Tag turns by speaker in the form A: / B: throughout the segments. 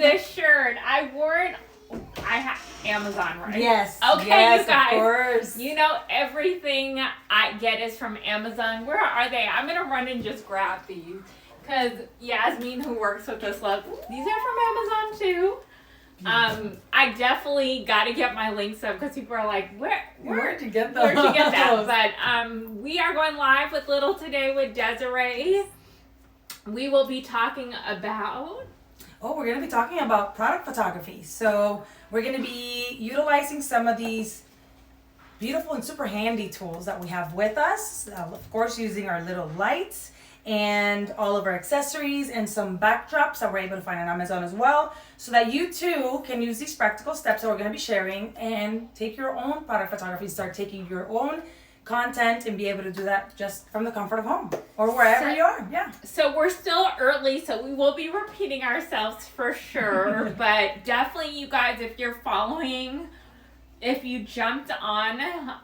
A: this shirt. I wore it. I have Amazon, right?
B: Yes.
A: Okay,
B: yes,
A: you guys.
B: Of course.
A: You know, everything I get is from Amazon. Where are they? I'm going to run and just grab these. Because Yasmin, who works with us, loves these are from Amazon too. I definitely got to get my links up because people are like,
B: where'd you get those?
A: Where'd you get that? But we are going live with Little today with Desiree. We will be talking about...
B: Oh, we're going to be talking about product photography. So we're going to be utilizing some of these beautiful and super handy tools that we have with us. Of course, using our little lights and all of our accessories and some backdrops that we're able to find on Amazon as well, so that you too can use these practical steps that we're going to be sharing and take your own product photography, start taking your own content and be able to do that just from the comfort of home or wherever you are. Yeah.
A: So we're still early, so we will be repeating ourselves for sure. But definitely, you guys, if you're following, if you jumped on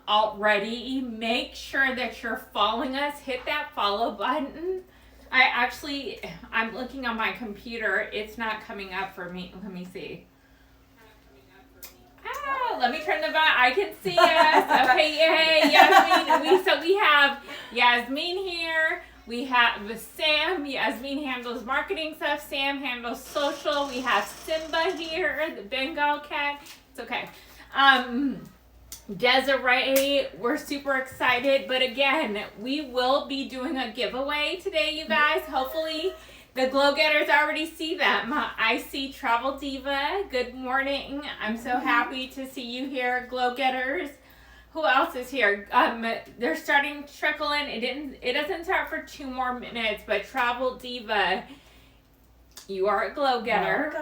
A: already, make sure that you're following us. Hit that follow button. I'm looking on my computer. It's not coming up for me. Let me see. Let me turn the button. I can see us. Okay, yay, Yasmin. We have Yasmin here. We have Sam. Yasmin handles marketing stuff. Sam handles social. We have Simba here, the Bengal cat. It's okay. Desiree, we're super excited. But again, we will be doing a giveaway today, you guys. Hopefully, the Glow Getters already see them. I see Travel Diva. Good morning. I'm so happy to see you here, Glow Getters. Who else is here? They're starting to trickle in. It doesn't start for 2 more minutes, but Travel Diva, you are a Glow Getter.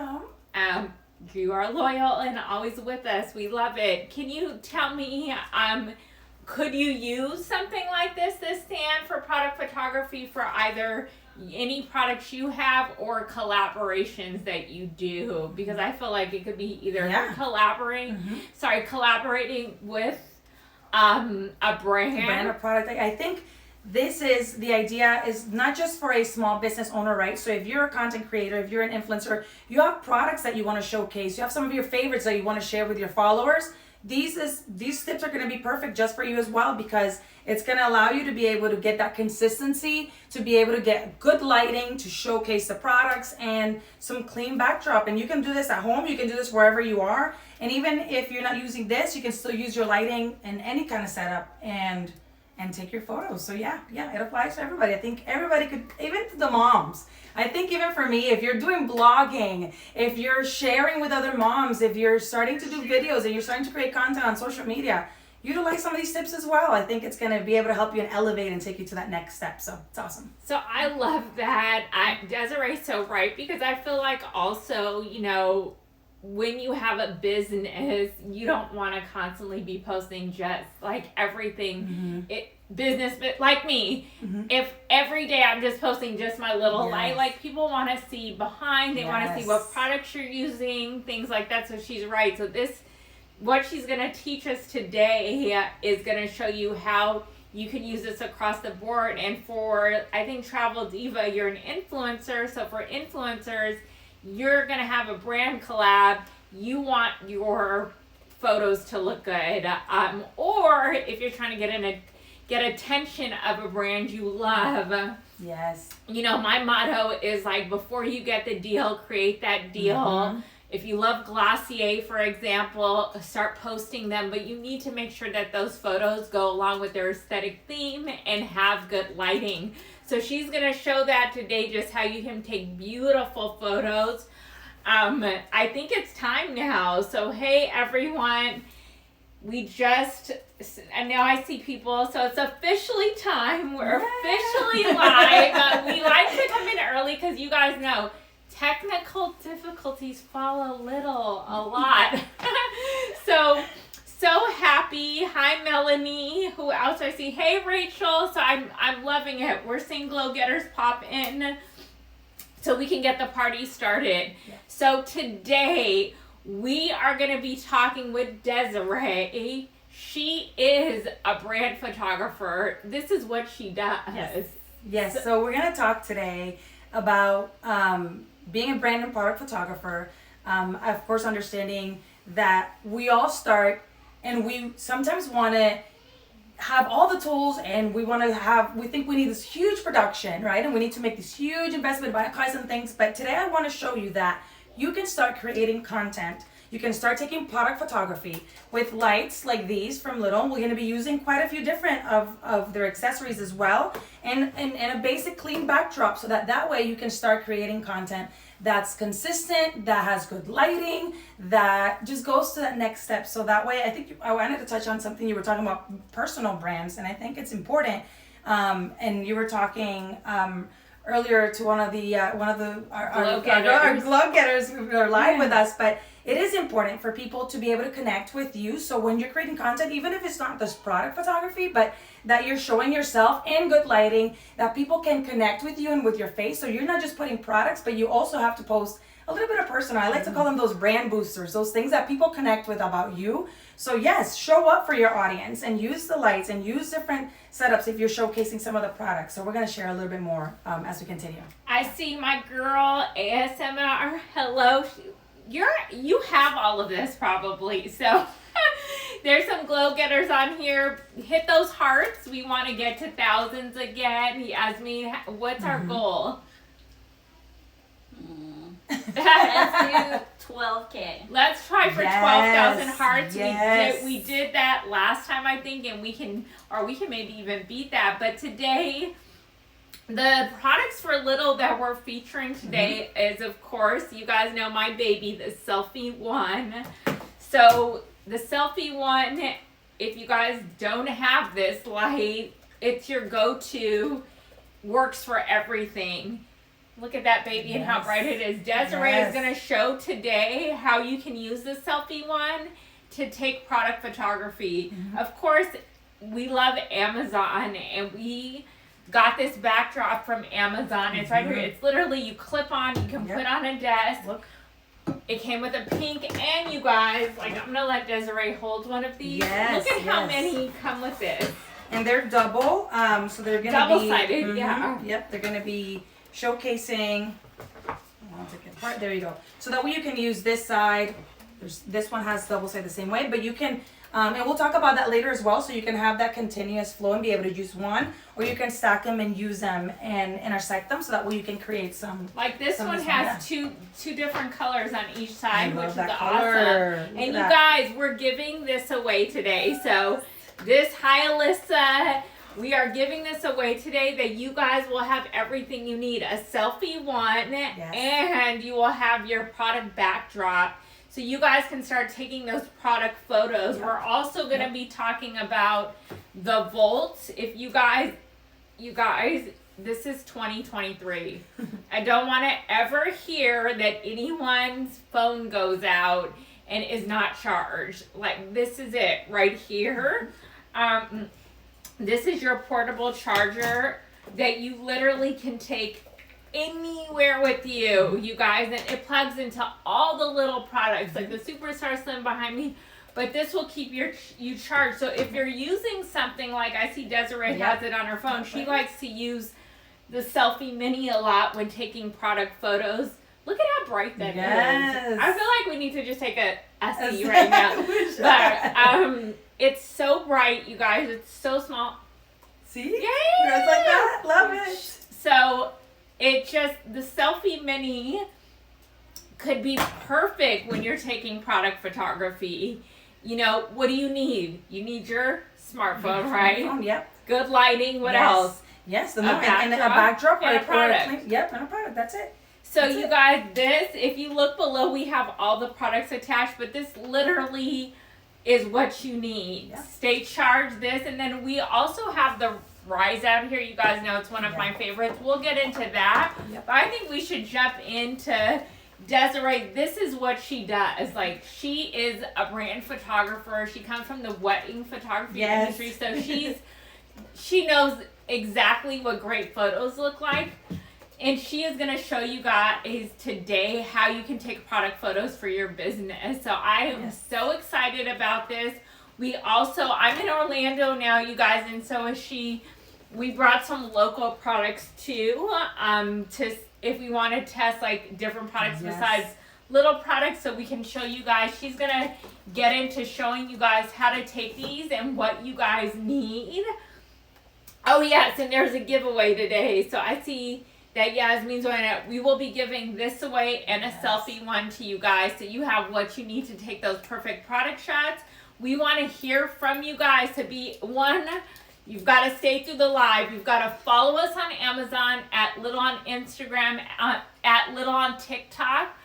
B: Welcome.
A: You are loyal and always with us. We love it. Can you tell me, could you use something like this stand for product photography for either any products you have or collaborations that you do? Because I feel like it could be either collaborating with a brand
B: or product. I think the idea is not just for a small business owner, right? So if you're a content creator, if you're an influencer, you have products that you want to showcase, you have some of your favorites that you want to share with your followers, these tips are going to be perfect just for you as well, because it's going to allow you to be able to get that consistency, to be able to get good lighting, to showcase the products, and some clean backdrop. And you can do this at home, you can do this wherever you are. And even if you're not using this, you can still use your lighting in any kind of setup and take your photos. So yeah, it applies to everybody. I think everybody could, even the moms. I think even for me, if you're doing blogging, if you're sharing with other moms, if you're starting to do videos and you're starting to create content on social media, utilize some of these tips as well. I think it's going to be able to help you and elevate and take you to that next step. So it's awesome.
A: So I love that. Desiree's so right, because I feel like also, when you have a business, you don't want to constantly be posting just like everything. Business, but like me, if every day I'm just posting just my little light, like people want to see behind, they want to see what products you're using, things like that. So she's right. So what she's going to teach us today is going to show you how you can use this across the board. And for, I think, Travel Diva, you're an influencer. So for influencers, you're going to have a brand collab. You want your photos to look good. Or if you're trying to get attention of a brand you love.
B: Yes.
A: My motto is like, before you get the deal, create that deal. If you love Glossier, for example, start posting them, but you need to make sure that those photos go along with their aesthetic theme and have good lighting. So she's going to show that today, just how you can take beautiful photos. I think it's time now. So, hey, everyone. And now I see people, so it's officially time. We're officially live. We like to come in early because you guys know technical difficulties follow Little a lot. So happy. Hi, Melanie. Who else I see? Hey, Rachel. So I'm loving it. We're seeing Glow Getters pop in so we can get the party started. Yeah. So today we are going to be talking with Desiree. She is a brand photographer. This is what she does.
B: Yes. So we're going to talk today about being a brand and product photographer. Of course, understanding that we all start and we sometimes want to have all the tools and we think we need this huge production, right? And we need to make this huge investment, buy cars and things. But today I want to show you that you can start creating content. You can start taking product photography with lights like these from Little. We're going to be using quite a few different of their accessories as well, and a basic clean backdrop, so that way you can start creating content that's consistent, that has good lighting, that just goes to that next step. So that way, I wanted to touch on something you were talking about, personal brands, and I think it's important. And you were talking earlier to one of our glow getters who are live with us, but it is important for people to be able to connect with you. So when you're creating content, even if it's not this product photography, but that you're showing yourself in good lighting, that people can connect with you and with your face. So you're not just putting products, but you also have to post a little bit of personal. I like to call them those brand boosters, those things that people connect with about you. So yes, show up for your audience and use the lights and use different setups if you're showcasing some of the products. So we're going to share a little bit more as we continue.
A: I see my girl ASMR. Hello. You have all of this probably. So there's some glow getters on here. Hit those hearts. We want to get to thousands again. Yasmin, what's our goal?
C: Let's do 12K.
A: Let's try for 12,000 hearts.
B: Yes.
A: We did that last time, I think, and we can maybe even beat that. But today, the products for Little that we're featuring today is, of course, you guys know my baby, the Selfie One. So the Selfie One, if you guys don't have this light, it's your go-to, works for everything. Look at that baby and how bright it is. Desiree is going to show today how you can use the Selfie One to take product photography. Of course, we love Amazon, and we got this backdrop from Amazon. It's right here. It's literally, you clip on, you can put on a desk.
B: Look.
A: It came with a pink, and you guys, like, I'm going to let Desiree hold one of these.
B: Yes,
A: Look at how many come with this.
B: And they're double, so they're going to be
A: Double-sided, yeah.
B: Yep, they're going to be showcasing. I'll take it apart. There you go. So that way you can use this side. This one has double side the same way, but you can, and we'll talk about that later as well. So you can have that continuous flow and be able to use one, or you can stack them and use them and intersect them. So that way you can create some.
A: Like this one has two different colors on each side, which is awesome.
B: Color.
A: And you guys, we're giving this away today. So this, hi Alyssa. We are giving this away today, that you guys will have everything you need. A Selfie One, and you will have your product backdrop. So you guys can start taking those product photos. We're also going to be talking about the Volt. If you guys, this is 2023. I don't want to ever hear that anyone's phone goes out and is not charged. Like, this is it right here. This is your portable charger that you literally can take anywhere with you, you guys, and it plugs into all the little products, like the Superstar Slim behind me, but this will keep you charged. So if you're using something like, I see Desiree has it on her phone, she likes to use the Selfie Mini a lot when taking product photos. Look at how bright that is. I feel like we need to just take a SE right now. But it's so bright, you guys. It's so small.
B: See? Yay! Dress like that. Love it.
A: So the Selfie Mini could be perfect when you're taking product photography. You know, what do you need? You need your smartphone, right?
B: Yep.
A: Good lighting. What else?
B: Yes, and a backdrop
A: and a product.
B: And a product. That's it.
A: So you guys, if you look below, we have all the products attached, but this literally is what you need. Stay charged, this, and then we also have the Rise out here. You guys know it's one of my favorites. We'll get into that, but I think we should jump into Desiree. This is what she does. Like, she is a brand photographer. She comes from the wedding photography industry, so she knows exactly what great photos look like. And she is going to show you guys today how you can take product photos for your business. So I am so excited about this. I'm in Orlando now, you guys, and so is she. We brought some local products too, if we want to test like different products besides little products so we can show you guys. She's gonna get into showing you guys how to take these and what you guys need. Oh yes, and there's a giveaway today. So I see that Yasmin's on it. We will be giving this away and a selfie one to you guys, so you have what you need to take those perfect product shots. We want to hear from you guys. To be one, you've got to stay through the live. You've got to follow us on Amazon, at Little on Instagram, at Little on TikTok.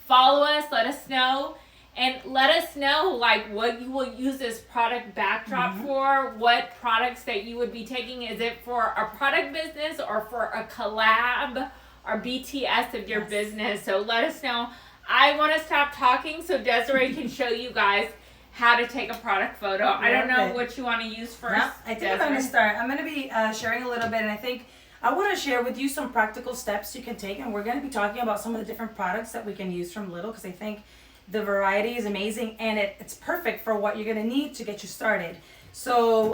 A: Follow us, let us know, and let us know like what you will use this product backdrop for, what products that you would be taking. Is it for a product business or for a collab or BTS of your business? So let us know. I want to stop talking so Desiree can show you guys how to take a product photo. I don't know what you want to use first.
B: No, I think I'm going to start. I'm going to be sharing a little bit, and I think I want to share with you some practical steps you can take, and we're going to be talking about some of the different products that we can use from Little, because I think the variety is amazing, and it's perfect for what you're going to need to get you started. So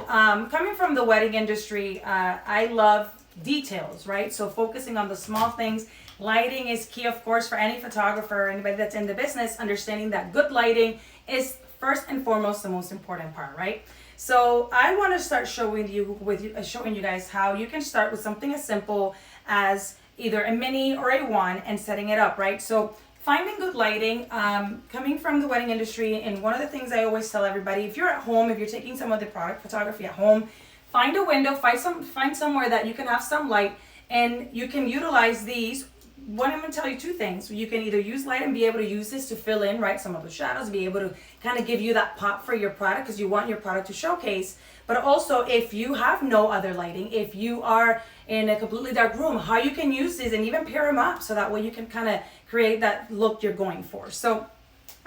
B: coming from the wedding industry, I love details, right? So focusing on the small things. Lighting is key, of course, for any photographer or anybody that's in the business. Understanding that good lighting is first and foremost the most important part, right? So I want to start showing you guys how you can start with something as simple as either a mini or a one and setting it up, right? So finding good lighting, coming from the wedding industry, and one of the things I always tell everybody, if you're at home, if you're taking some of the product photography at home, find a window, find somewhere that you can have some light, and you can utilize these. One, I'm going to tell you two things. You can either use light and be able to use this to fill in, right, some of the shadows, be able to kind of give you that pop for your product because you want your product to showcase. But also, if you have no other lighting, if you are in a completely dark room, how you can use these and even pair them up so that way you can kind of create that look you're going for. So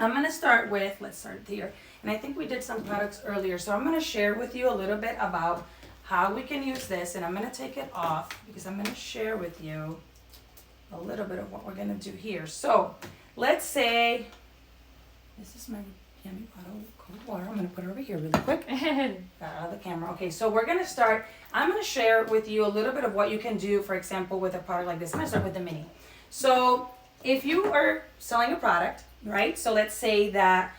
B: I'm going to start with, let's start here. And I think we did some products earlier. So I'm going to share with you a little bit about how we can use this. And I'm going to take it off because I'm going to share with you a little bit of what we're gonna do here. So let's say this is my yummy bottle of cold water. I'm gonna put it over here really quick. Got out of the camera. Okay, so we're gonna start. I'm gonna share with you a little bit of what you can do, for example, with a product like this. I'm gonna start with the mini. So if you are selling a product, right? So let's say that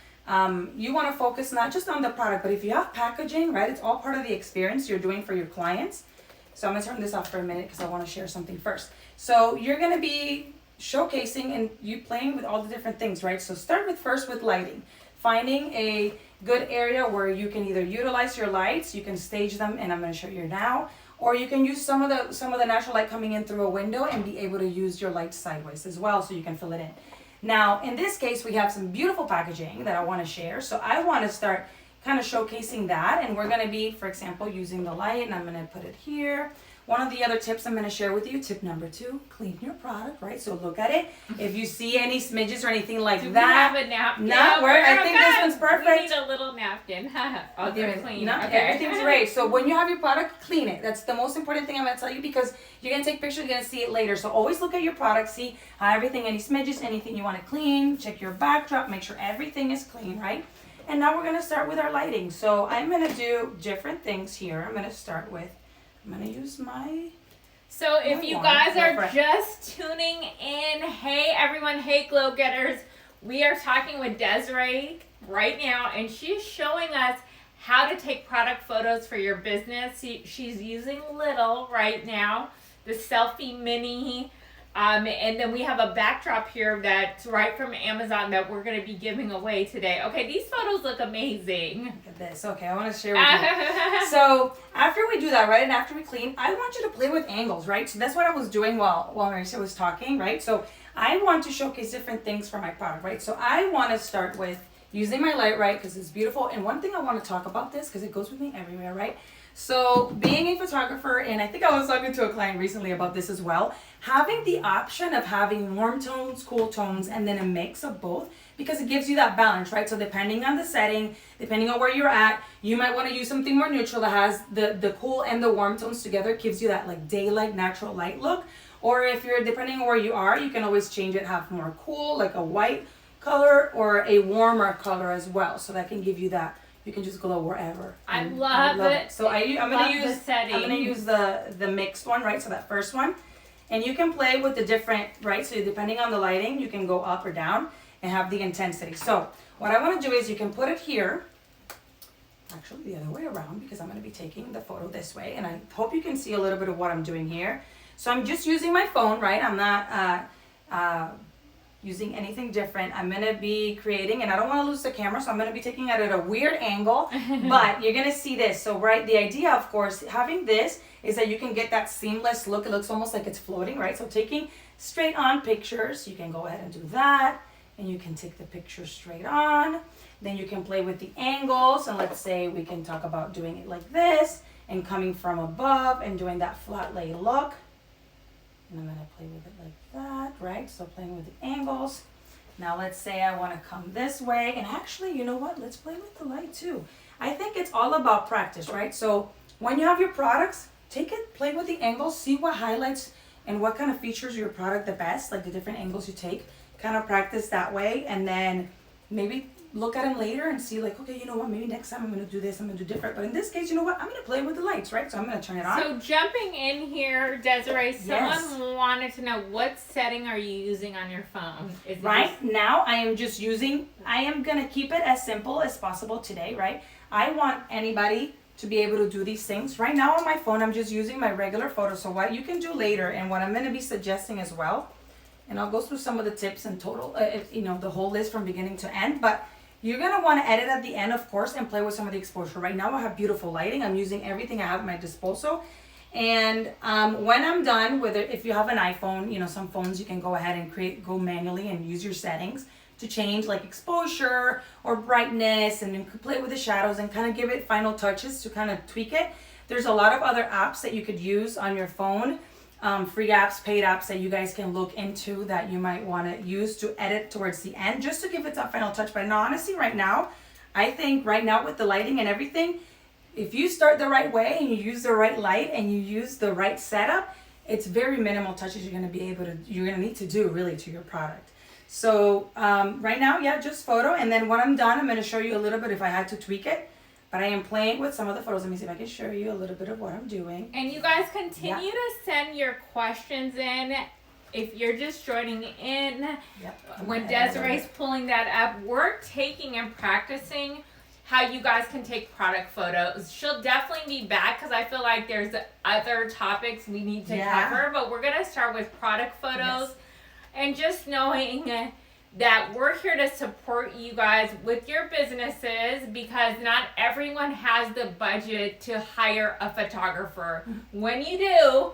B: you want to focus not just on the product, but if you have packaging, right? It's all part of the experience you're doing for your clients. So I'm gonna turn this off for a minute because I want to share something first. So you're gonna be showcasing and you playing with all the different things, right? So start with first with lighting, finding a good area where you can either utilize your lights, you can stage them, and I'm gonna show you now, or you can use some of the natural light coming in through a window and be able to use your light sideways as well, so you can fill it in. Now in this case, we have some beautiful packaging that I want to share. So I want to start kind of showcasing that, and we're going to be, for example, using the light, and I'm going to put it here. One of the other tips I'm going to share with you, tip number 2, clean your product, right? So look at it. If you see any smidges or anything like that.
A: Do we have a napkin?
B: Not work. I think this one's perfect.
A: We need a little napkin. Oh, they're clean.
B: No,
A: okay.
B: Everything's great. So when you have your product, clean it. That's the most important thing I'm going to tell you, because you're going to take pictures, you're going to see it later. So always look at your product, see how everything, any smidges, anything you want to clean, check your backdrop, make sure everything is clean, right? And now we're going to start with our lighting. So I'm going to do different things here. I'm going to start with, I'm going to use my...
A: So if you guys are just tuning in, hey everyone, hey Glow Getters, we are talking with Desiree right now, and she's showing us how to take product photos for your business. She's using Little right now, the selfie mini, and then we have a backdrop here that's right from Amazon that we're going to be giving away today. Okay, these photos look amazing.
B: Look at this. Okay, I want to share with you. So after we do that, right, and after we clean, I want you to play with angles, right? So that's what I was doing while Marisa was talking, right? So I want to showcase different things for my product, right? So I want to start with using my light, right, because it's beautiful. And one thing I want to talk about this, because it goes with me everywhere, right? So being a photographer, and I think I was talking to a client recently about this as well, having the option of having warm tones, cool tones, and then a mix of both, because it gives you that balance, right? So depending on the setting, depending on where you're at, you might want to use something more neutral that has the cool and the warm tones together. It gives you that like daylight, natural light look. Or if you're, depending on where you are, you can always change it, have more cool, like a white color, or a warmer color as well. So that can give you that. You can just glow wherever.
A: I love it.
B: So I'm gonna use the mixed one, right? So that first one, and you can play with the different, right? So depending on the lighting, you can go up or down. and have the intensity. So what I want to do is you can put it here, actually the other way around, because I'm going to be taking the photo this way, and I hope you can see a little bit of what I'm doing here. So I'm just using my phone, right? I'm not using anything different. I'm going to be creating, and I don't want to lose the camera, so I'm going to be taking it at a weird angle, but you're going to see this. So, right, the idea, of course, having this is that you can get that seamless look. It looks almost like it's floating, right? So taking straight on pictures, you can go ahead and do that, and you can take the picture straight on. Then you can play with the angles, and let's say we can talk about doing it like this, and coming from above and doing that flat lay look. And I'm gonna play with it like that, right? So playing with the angles. Now let's say I wanna come this way, and actually, you know what? Let's play with the light too. I think it's all about practice, right? So when you have your products, take it, play with the angles, see what highlights and what kind of features your product the best, like the different angles you take, kind of practice that way, and then maybe look at them later and see like, okay, you know what, maybe next time I'm going to do this, I'm going to do different. But in this case, you know what, I'm going to play with the lights, right? So I'm going to turn it on.
A: So jumping in here, Desiree,
B: Yes.
A: someone wanted to know, what setting are you using on your phone? Is it
B: Right
A: just-
B: now, I am just using, I am going to keep it as simple as possible today, right? I want anybody to be able to do these things. Right now on my phone, I'm just using my regular photo. So what you can do later, and what I'm going to be suggesting as well, and I'll go through some of the tips and total, the whole list from beginning to end, but you're going to want to edit at the end, of course, and play with some of the exposure. Right now I have beautiful lighting. I'm using everything I have at my disposal. And when I'm done with it, if you have an iPhone, some phones you can go ahead and go manually and use your settings to change like exposure or brightness, and you could play with the shadows and kind of give it final touches to kind of tweak it. There's a lot of other apps that you could use on your phone. Free apps, paid apps that you guys can look into that you might want to use to edit towards the end, just to give it that final touch. But no, honestly, right now, I think right now with the lighting and everything, if you start the right way and you use the right light and you use the right setup, it's very minimal touches you're going to need to do really to your product. So right now, yeah, just photo. And then when I'm done, I'm going to show you a little bit if I had to tweak it. But I am playing with some of the photos. Let me see if I can show you a little bit of what I'm doing.
A: And you guys continue to send your questions in. If you're just joining in, when Desiree's pulling that up, we're taking and practicing how you guys can take product photos. She'll definitely be back because I feel like there's other topics we need to cover, but we're going to start with product photos and just knowing that we're here to support you guys with your businesses, because not everyone has the budget to hire a photographer. When you do,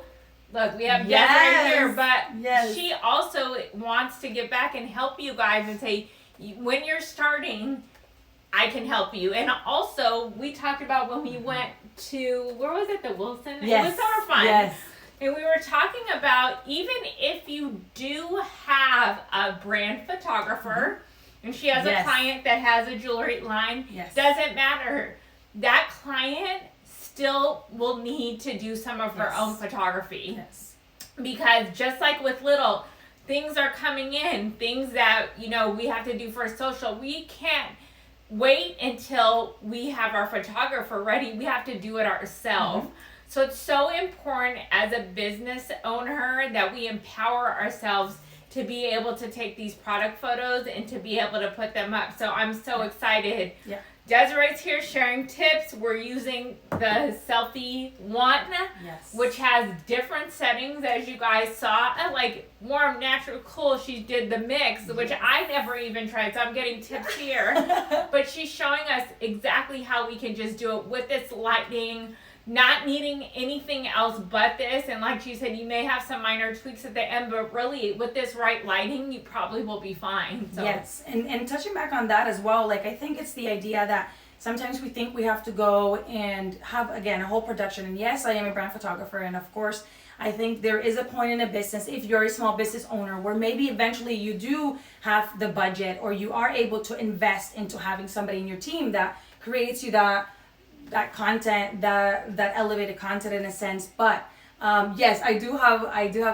A: look, we have Desiree here, but she also wants to give back and help you guys and say, when you're starting, I can help you. And also, we talked about when we went to, where was it, the Wilson?
B: Yes.
A: It was summer fun.
B: Yes.
A: And we were talking about, even if you do have a brand photographer, and she has a client that has a jewelry line, doesn't matter. That client still will need to do some of her own photography.
B: Yes.
A: Because just like with Little, things are coming in, things that, we have to do for social. We can't wait until we have our photographer ready. We have to do it ourselves. So it's so important as a business owner that we empower ourselves to be able to take these product photos and to be able to put them up. So I'm so excited.
B: Yeah.
A: Desiree's here sharing tips. We're using the Selfie One, which has different settings, as you guys saw. Like warm, natural, cool. She did the mix, which I never even tried, so I'm getting tips here. But she's showing us exactly how we can just do it with this lighting, not needing anything else but this. And like she said, you may have some minor tweaks at the end, but really with this right lighting, you probably will be fine. So.
B: Yes, and touching back on that as well, like I think it's the idea that sometimes we think we have to go and have, again, a whole production. And yes, I am a brand photographer, and of course, I think there is a point in a business, if you're a small business owner, where maybe eventually you do have the budget, or you are able to invest into having somebody in your team that creates you that content, that elevated content in a sense. But yes, I do have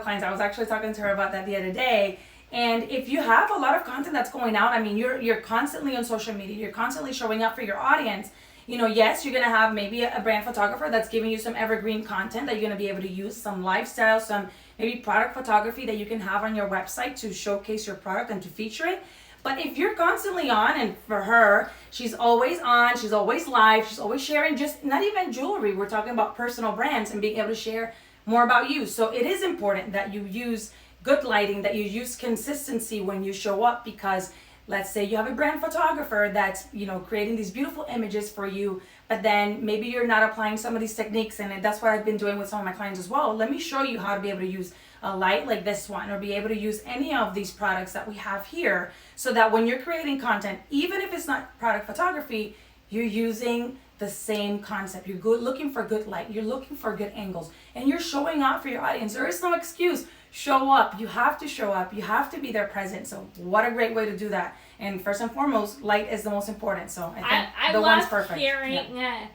B: clients. I was actually talking to her about that the other day. And if you have a lot of content that's going out, I mean, you're constantly on social media, you're constantly showing up for your audience. Yes, you're gonna have maybe a brand photographer that's giving you some evergreen content that you're gonna be able to use, some lifestyle, some maybe product photography that you can have on your website to showcase your product and to feature it. But if you're constantly on, and for her, she's always on, she's always live, she's always sharing, just not even jewelry. We're talking about personal brands and being able to share more about you. So it is important that you use good lighting, that you use consistency when you show up, because let's say you have a brand photographer that's, you know, creating these beautiful images for you, but then maybe you're not applying some of these techniques, and that's what I've been doing with some of my clients as well. Let me show you how to be able to use a light like this one, or be able to use any of these products that we have here, so that when you're creating content, even if it's not product photography, you're using the same concept. You're looking for good light, you're looking for good angles, and you're showing up for your audience. There is no excuse. Show up. You have to show up. You have to be there present. So what a great way to do that. And first and foremost, light is the most important. So I think the one's perfect.
A: I love hearing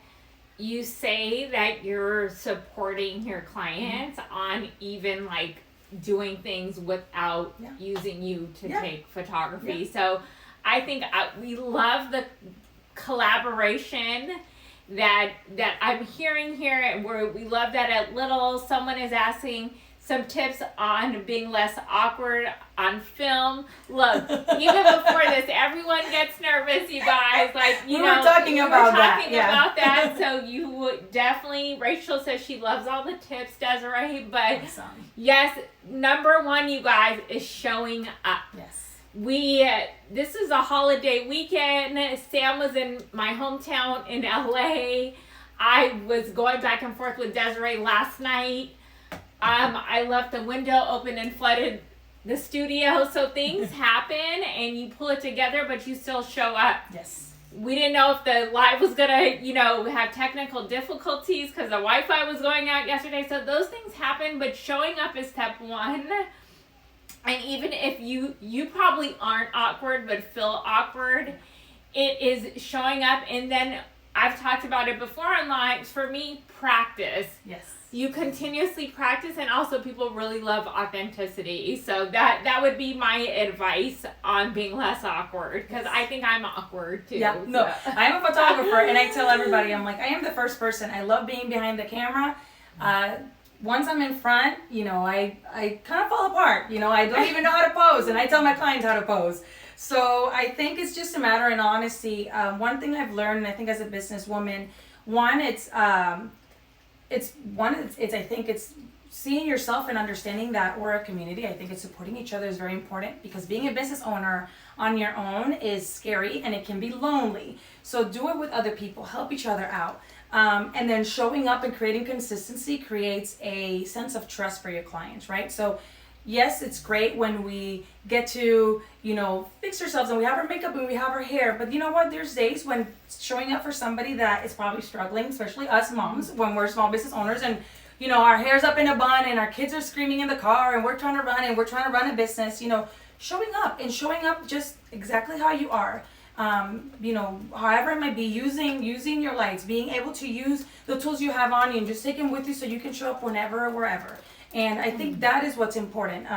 A: you say that you're supporting your clients on even like doing things without using you to take photography. So I think we love the collaboration that I'm hearing here, and we love that at Little someone is asking some tips on being less awkward on film. Look, even before this, everyone gets nervous, you guys. Like, you know,
B: were talking about
A: that. So you would definitely, Rachel says she loves all the tips, Desiree. But
B: awesome.
A: Yes, number one, you guys, is showing up.
B: Yes.
A: This is a holiday weekend. Sam was in my hometown in LA. I was going back and forth with Desiree last night. I left the window open and flooded the studio, so things happen and you pull it together, but you still show up.
B: Yes.
A: We didn't know if the live was gonna, have technical difficulties because the Wi-Fi was going out yesterday, so those things happen, but showing up is step one. And even if you probably aren't awkward but feel awkward, it is showing up. And then I've talked about it before on lives. For me, practice.
B: Yes.
A: You continuously practice, and also people really love authenticity. So that would be my advice on being less awkward, because I think I'm awkward too.
B: Yeah, no, I'm a photographer, and I tell everybody, I'm like, I am the first person. I love being behind the camera. Once I'm in front, I kind of fall apart. I don't even know how to pose, and I tell my clients how to pose. So I think it's just a matter in honesty. One thing I've learned, and I think as a businesswoman, I think it's seeing yourself and understanding that we're a community. I think it's supporting each other is very important, because being a business owner on your own is scary and it can be lonely. So do it with other people, help each other out. And then showing up and creating consistency creates a sense of trust for your clients, right? So yes, it's great when we get to, fix ourselves and we have our makeup and we have our hair. But you know what? There's days when showing up for somebody that is probably struggling, especially us moms, when we're small business owners, and, our hair's up in a bun and our kids are screaming in the car and we're trying to run a business, showing up just exactly how you are. However it might be, using your lights, being able to use the tools you have on you and just take them with you so you can show up whenever or wherever. And I think that is what's important.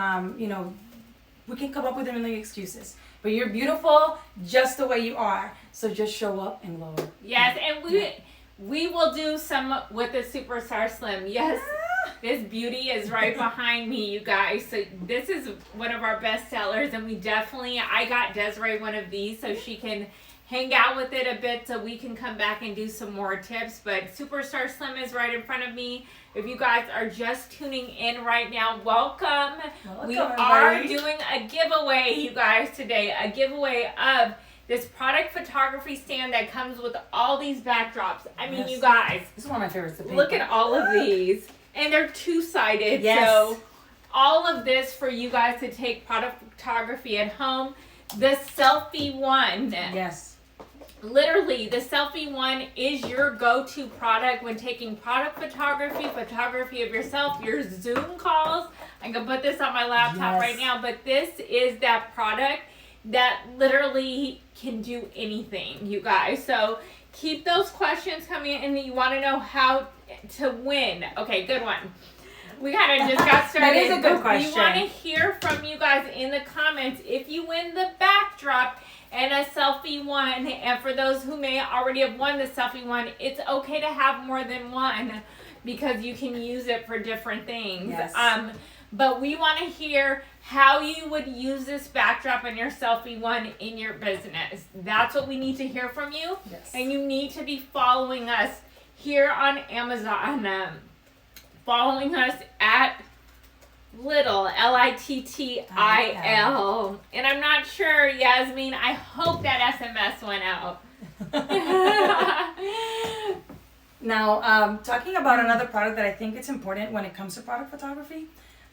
B: We can come up with a million excuses, but you're beautiful just the way you are. So just show up and glow.
A: Yes, and we will do some with the Superstar Slim. Yes, this beauty is right behind me, you guys. So this is one of our best sellers, and I got Desiree one of these so she can hang out with it a bit, so we can come back and do some more tips. But Superstar Slim is right in front of me. If you guys are just tuning in right now, welcome. We are doing a giveaway, you guys, today. A giveaway of this product photography stand that comes with all these backdrops. I mean, you guys.
B: This is one of my favorites.
A: Look at all of these. And they're two-sided.
B: Yes.
A: So all of this for you guys to take product photography at home. The selfie one.
B: Yes.
A: Literally, the selfie one is your go-to product when taking product photography of yourself, your Zoom calls. I can put this on my laptop right now, but this is that product that literally can do anything, you guys. So keep those questions coming in, and you want to know how to win. Okay, good one. We kind of just got started.
B: That is a good question.
A: We want to hear from you guys in the comments if you win the backdrop and a selfie one. And for those who may already have won the selfie one, it's okay to have more than one, because you can use it for different things.
B: Yes.
A: but we want to hear how you would use this backdrop in your selfie one in your business. That's what we need to hear from you.
B: Yes.
A: And you need to be following us here on Amazon. Following us at LITTIL, LITTIL. And I'm not sure, Yasmin, I hope that SMS went out.
B: Now, talking about another product that I think it's important when it comes to product photography,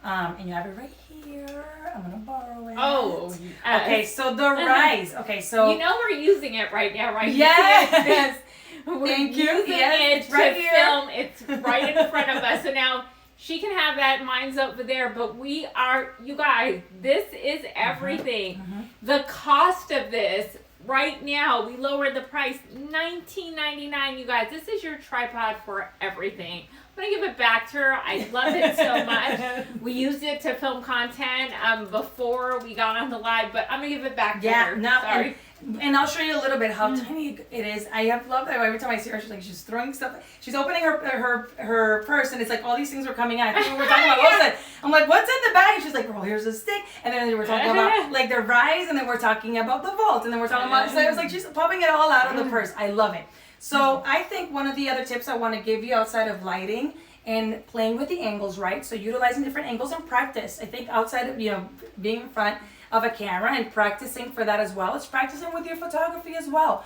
B: and you have it right here. I'm gonna borrow it.
A: Oh,
B: okay. So the rise. Okay, so
A: you know we're using it right now, right?
B: Yes.
A: We're
B: Thank you.
A: using
B: Yes,
A: it
B: it's right
A: to
B: here.
A: film. It's right in front of us. So now she can have that. Mine's over there, but we are. You guys, this is everything. The cost of this. Right now, we lowered the price, $19.99. You guys, this is your tripod for everything. I'm gonna give it back to her. I love it so much. We used it to film content before we got on the live, but I'm gonna give it back to her. Sorry.
B: And I'll show you a little bit how tiny it is. I have loved that every time I see her, she's throwing stuff. She's opening her purse, and it's like all these things are coming out. I think we were talking about Rosa. I'm like, what's in the bag? And she's like, well, here's a stick. And then we were talking about like the rise, and then we're talking about the vault, and then we're talking about. So it was like she's popping it all out of the purse. I love it. So I think one of the other tips I want to give you outside of lighting and playing with the angles, right? So utilizing different angles and practice. I think outside of being in front of a camera and practicing for that as well. It's practicing with your photography as well.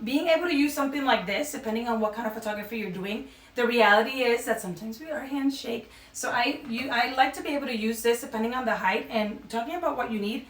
B: Being able to use something like this, depending on what kind of photography you're doing, the reality is that sometimes our hands shake. So I like to be able to use this depending on the height, and talking about what you need.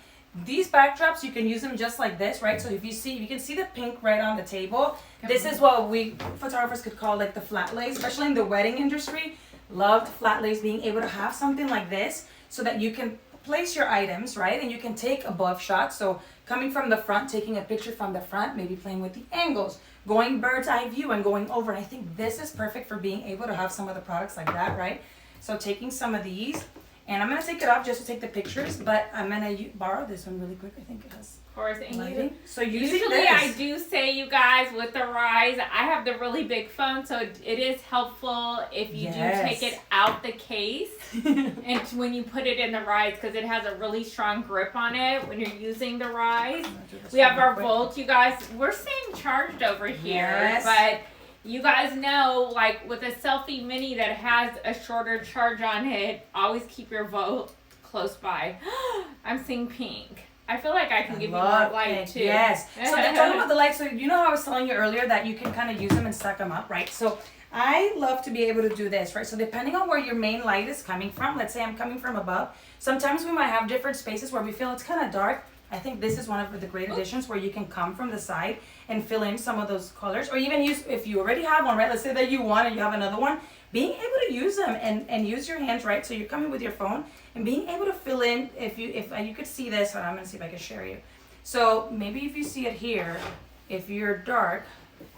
B: These backdrops, you can use them just like this, right? So if you can see the pink right on the table. This is what we photographers could call like the flat lays, especially in the wedding industry. Loved flat lays, being able to have something like this so that you can place your items, right? And you can take above shots. So coming from the front, taking a picture from the front, maybe playing with the angles, going bird's eye view and going over. And I think this is perfect for being able to have some of the products like that, right? So taking some of these, and I'm gonna take it off just to take the pictures, but I'm gonna borrow this one really quick. I think it has
A: Of course, and
B: lighting. So using
A: usually
B: this,
A: I do say, you guys, with the rise, I have the really big phone, so it is helpful if you do take it out the case and when you put it in the rise, because it has a really strong grip on it when you're using the rise. We have our Volt, you guys. We're staying charged over here, but you guys know, like with a selfie mini that has a shorter charge on it, always keep your Volt close by. I'm seeing pink. I feel like I can give you more light too.
B: Yes. So they're talking about the light. So you know how I was telling you earlier that you can kind of use them and stack them up, right? So I love to be able to do this, right? So depending on where your main light is coming from, let's say I'm coming from above. Sometimes we might have different spaces where we feel it's kind of dark. I think this is one of the great additions where you can come from the side and fill in some of those colors, or even use, if you already have one, right? Let's say that you want and you have another one, being able to use them and use your hands, right? So you're coming with your phone and being able to fill in, if you could see this, and I'm gonna see if I can share you. So maybe if you see it here, if you're dark.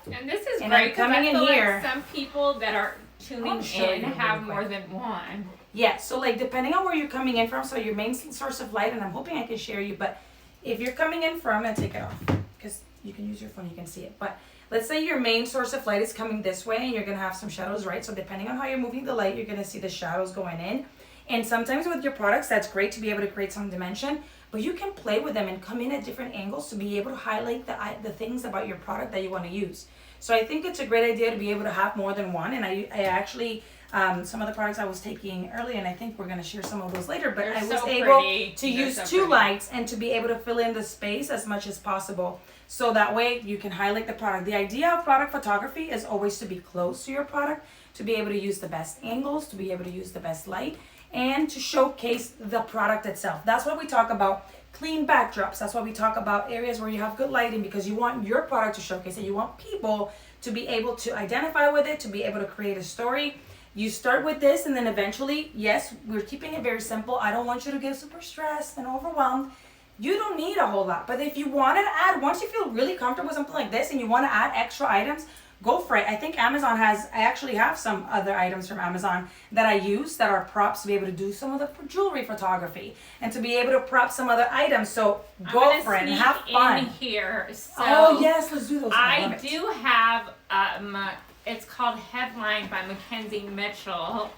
A: And this is
B: and
A: great because I feel
B: here,
A: like some people that are tuning in have more than one.
B: Yeah, so like depending on where you're coming in from, so your main source of light, and I'm hoping I can share you, but if you're coming in from, and take it off, because you can use your phone, you can see it. But let's say your main source of light is coming this way, and you're gonna have some shadows, right? So depending on how you're moving the light, you're gonna see the shadows going in. And sometimes with your products, that's great to be able to create some dimension, but you can play with them and come in at different angles to be able to highlight the things about your product that you want to use. So I think it's a great idea to be able to have more than one. And I actually, some of the products I was taking early, and I think we're going to share some of those later, but I was able to use two lights and to be able to fill in the space as much as possible. So that way you can highlight the product. The idea of product photography is always to be close to your product, to be able to use the best angles, to be able to use the best light, and to showcase the product itself. That's what we talk about, clean backdrops. That's why we talk about areas where you have good lighting, because you want your product to showcase it. You want people to be able to identify with it, to be able to create a story. You start with this, and then eventually, yes, we're keeping it very simple. I don't want you to get super stressed and overwhelmed. You don't need a whole lot, but if you want to add, once you feel really comfortable with something like this and you want to add extra items, go for it. I think Amazon I actually have some other items from Amazon that I use that are props to be able to do some of the jewelry photography and to be able to prop some other items. So go for it and have fun.
A: In here. So
B: oh yes, let's do those.
A: I do have, it's called Headline by Mackenzie Mitchell.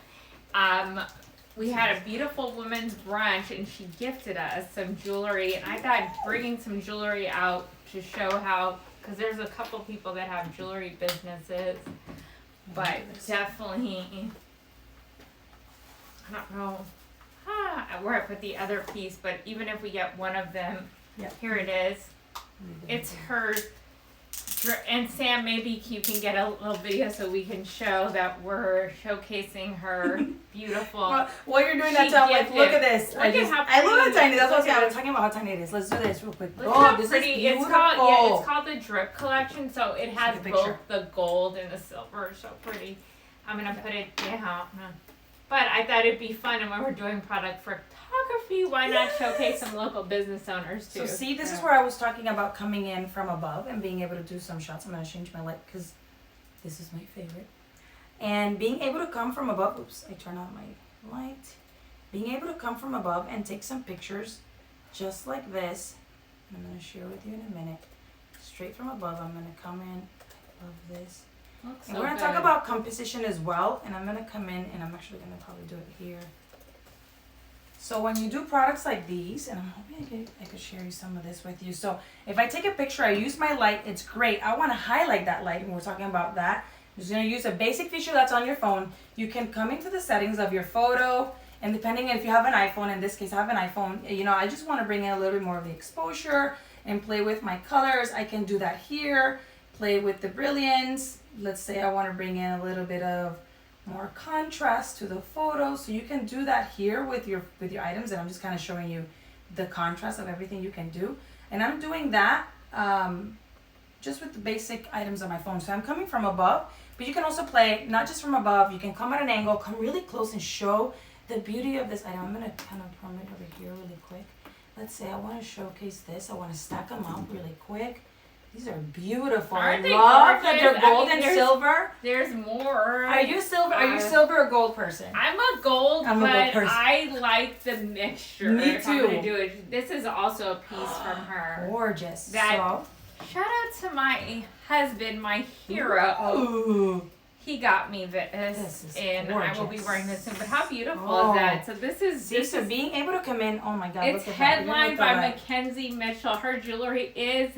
A: we had a beautiful women's brunch, and she gifted us some jewelry. And I thought bringing some jewelry out to show how, because there's a couple people that have jewelry businesses, but definitely, I don't know where I put the other piece, but even if we get one of them, here it is. It's her. And Sam, maybe you can get a little video so we can show that we're showcasing her beautiful.
B: While you're doing that, Tom, like, look at this.
A: Look at how pretty.
B: I love how tiny. That's what I was talking about. How tiny it is. Let's do this real quick.
A: Look how
B: this
A: pretty.
B: is beautiful.
A: It's called the Drip Collection. So it has both the gold and the silver. So pretty. I'm gonna put it down. But I thought it'd be fun, and when we're doing product photography, why not showcase some local business owners too?
B: So see, this is where I was talking about coming in from above and being able to do some shots. I'm gonna change my light because this is my favorite. And being able to come from above. Oops, I turn on my light. Being able to come from above and take some pictures, just like this. I'm gonna share with you in a minute. Straight from above, I'm gonna come in. I love this.
A: Looks
B: And
A: so
B: we're going to talk about composition as well, and I'm going to come in, and I'm actually going to probably do it here. So when you do products like these, and I'm hoping I could share you some of this with you. So if I take a picture, I use my light, it's great. I want to highlight that light, and we're talking about that. I'm just going to use a basic feature that's on your phone. You can come into the settings of your photo, and depending if you have an iPhone, in this case I have an iPhone, you know, I just want to bring in a little bit more of the exposure and play with my colors. I can do that here, play with the brilliance. Let's say I want to bring in a little bit of more contrast to the photo, so you can do that here with your items, and I'm just kind of showing you the contrast of everything you can do. And I'm doing that just with the basic items on my phone. So I'm coming from above, but you can also play not just from above. You can come at an angle, come really close, and show the beauty of this item. I'm gonna kind of prone it over here really quick. Let's say I want to showcase this. I want to stack them up really quick. These are beautiful.
A: Aren't they
B: love
A: gorgeous?
B: that they're gold and
A: there's
B: silver.
A: There's more.
B: Are you silver? Are you silver or gold person?
A: I'm a gold,
B: I'm a
A: but
B: gold person.
A: I like the mixture.
B: Me
A: if I'm gonna
B: too.
A: do it. This is also a piece from her.
B: Gorgeous.
A: That shout out to my husband, my hero.
B: Ooh.
A: He got me this,
B: is
A: and
B: gorgeous.
A: I will be wearing this soon. But how beautiful is that? So this is
B: being able to come in. Oh my God!
A: it's headlined by Mackenzie Mitchell. Her jewelry is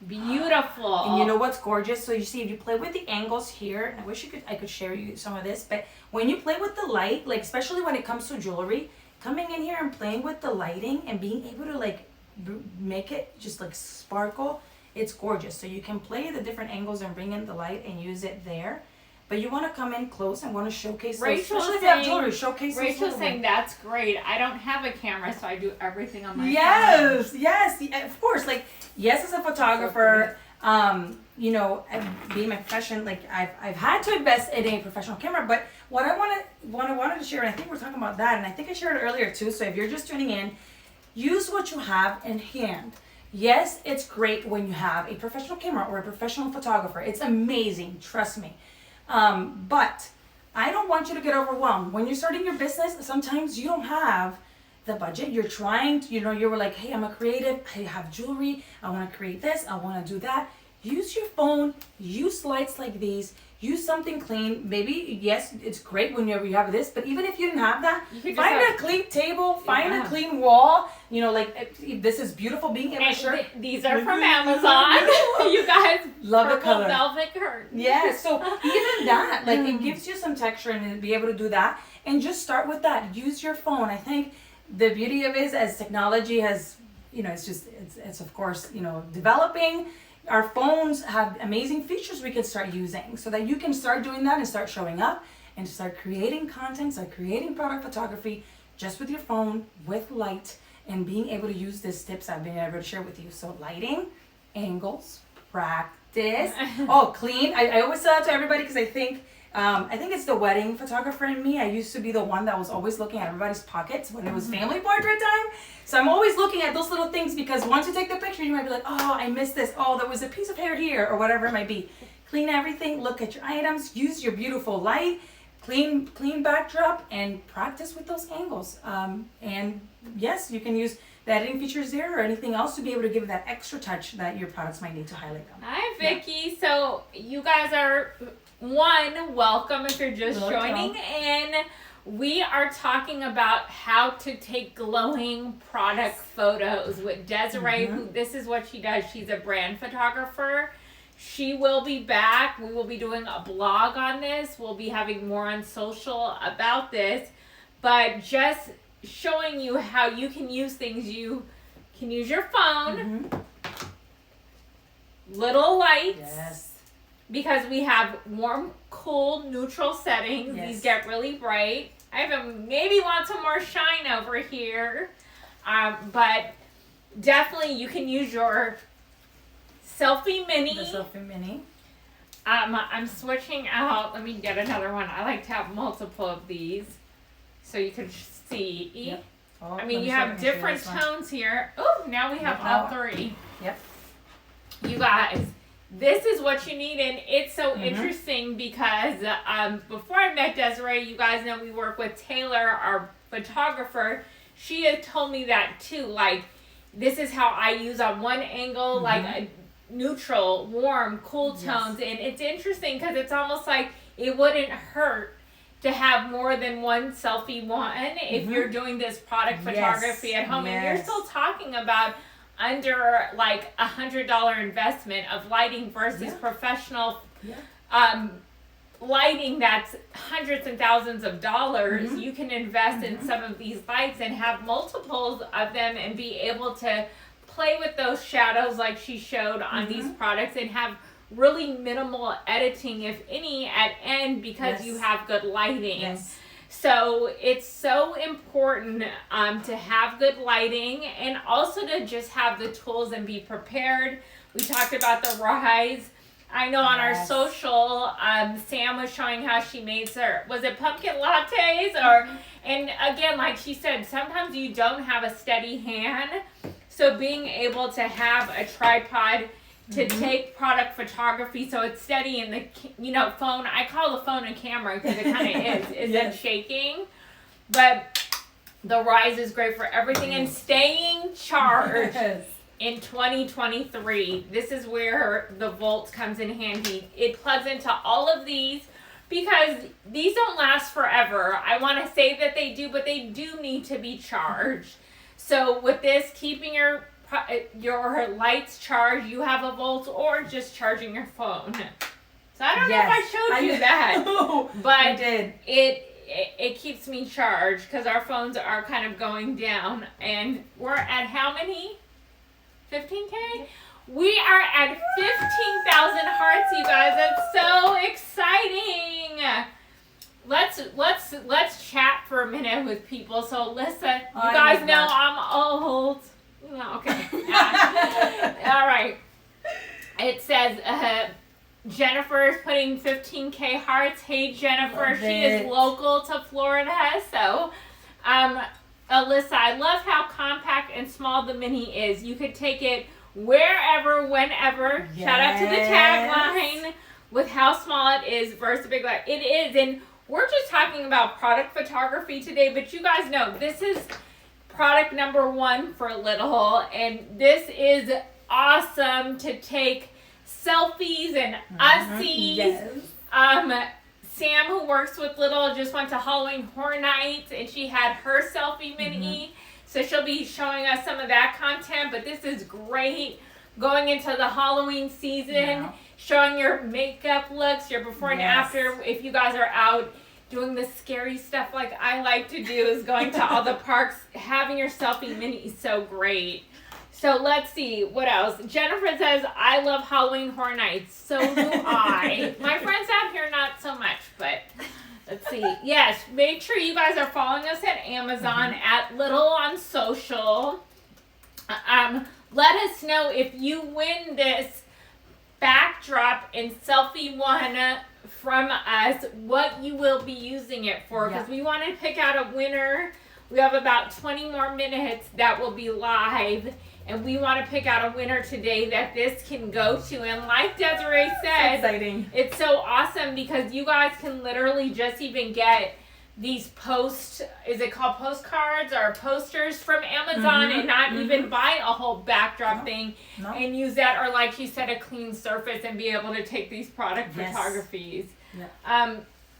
A: beautiful.
B: And you know what's gorgeous? So you see, if you play with the angles here, and I wish I could share you some of this, but when you play with the light, like especially when it comes to jewelry, coming in here and playing with the lighting and being able to like make it just like sparkle, it's gorgeous. So you can play the different angles and bring in the light and use it there. But you want to come in close and want to showcase those, especially if you have jewelry, showcase
A: Rachel's saying that's great. I don't have a camera, so I do everything on my phone.
B: Yes, of course. Like, yes, as a photographer, you know, being my profession, like I've had to invest in a professional camera. But what I wanted to share, and I think we're talking about that, and I think I shared it earlier too. So if you're just tuning in, use what you have in hand. Yes, it's great when you have a professional camera or a professional photographer. It's amazing, trust me. But I don't want you to get overwhelmed. When you're starting your business, sometimes you don't have the budget. You're trying to, you were like, hey, I'm a creative. I have jewelry. I want to create this. I want to do that. Use your phone. Use lights like these. Use something clean. Maybe, yes, it's great when you have this, but even if you didn't have that, find a clean table, find a clean wall. You know, like, this is beautiful being able to share.
A: These are from Amazon. You guys
B: love the color.
A: Velvet curtain.
B: Yeah, so even that, like, it gives you some texture and be able to do that. And just start with that. Use your phone. I think the beauty of it is, as technology has, it's of course, developing. Our phones have amazing features we can start using so that you can start doing that and start showing up and start creating content, start creating product photography just with your phone, with light, and being able to use these tips I've been able to share with you. So lighting, angles, practice. Clean. I always tell that to everybody because I think it's the wedding photographer in me. I used to be the one that was always looking at everybody's pockets when it was family portrait time. So I'm always looking at those little things because once you take the picture, you might be like, oh, I missed this. Oh, there was a piece of hair here or whatever it might be. Clean everything. Look at your items. Use your beautiful light. Clean backdrop and practice with those angles. And yes, you can use the editing features there or anything else to be able to give that extra touch that your products might need to highlight them.
A: Hi, Vicky. Yeah. So you guys are welcome if you're just joining in. We are talking about how to take glowing product photos with Desiree, who this is what she does. She's a brand photographer. She will be back. We will be doing a blog on this. We'll be having more on social about this. But just showing you how you can use things. You can use your phone, little lights.
B: Yes.
A: Because we have warm, cool, neutral settings.
B: Yes.
A: These get really bright. I maybe want some more shine over here. But definitely you can use your selfie mini.
B: The selfie mini.
A: I'm switching out. Let me get another one. I like to have multiple of these so you can see.
B: Yep. Oh,
A: I mean, you have different tones here. Oh, now we have all three.
B: Yep.
A: You guys, this is what you need, and it's so interesting because before I met Desiree, you guys know we work with Taylor, our photographer. She had told me that too. Like, this is how I use on one angle, like a neutral, warm, cool tones, and it's interesting because it's almost like it wouldn't hurt to have more than one selfie one if you're doing this product photography at home, and you're still talking about under like $100 investment of lighting versus professional lighting that's hundreds and thousands of dollars. You can invest in some of these lights and have multiples of them and be able to play with those shadows like she showed on these products and have really minimal editing, if any, at end because you have good lighting. So it's so important to have good lighting and also to just have the tools and be prepared. We talked about the rise. I know on our social, Sam was showing how she made was it pumpkin lattes? And again, like she said, sometimes you don't have a steady hand. So being able to have a tripod to take product photography so it's steady in the phone. I call the phone a camera because it kind of isn't shaking. But the Rise is great for everything and staying charged in 2023. This is where the Volt comes in handy. It plugs into all of these because these don't last forever. I want to say that they do, but they do need to be charged. So with this, keeping your lights charged, you have a Volt, or just charging your phone. So I don't know if I showed you that, but it keeps me charged because our phones are kind of going down, and we're at how many? 15K? We are at 15,000 hearts, you guys. That's so exciting. Let's chat for a minute with people. So listen, you guys know I'm old. No, okay. All right. It says Jennifer's putting 15K hearts. Hey, Jennifer. She is local to Florida. So, Alyssa, I love how compact and small the mini is. You could take it wherever, whenever. Shout out to the tagline with how small it is versus big light. It is. And we're just talking about product photography today. But you guys know this is product number 1 for Little, and this is awesome to take selfies and ussies. Sam, who works with Little, just went to Halloween Horror Nights, and she had her selfie mini, so she'll be showing us some of that content. But this is great going into the Halloween season, showing your makeup looks, your before and after. If you guys are out doing the scary stuff like I like to do, is going to all the parks, having your selfie mini is so great. So let's see, what else? Jennifer says, I love Halloween Horror Nights. So do I. My friends out here, not so much, but let's see. Yes, make sure you guys are following us at Amazon, at Little on social. Let us know if you win this backdrop in selfie 1 from us, what you will be using it for, because we want to pick out a winner. We have about 20 more minutes that will be live, and we want to pick out a winner today that this can go to. And like Desiree said,
B: exciting.
A: It's so awesome because you guys can literally just even get these is it called postcards or posters from Amazon and not even buy a whole backdrop thing and use that, or like she said, a clean surface, and be able to take these product photographies.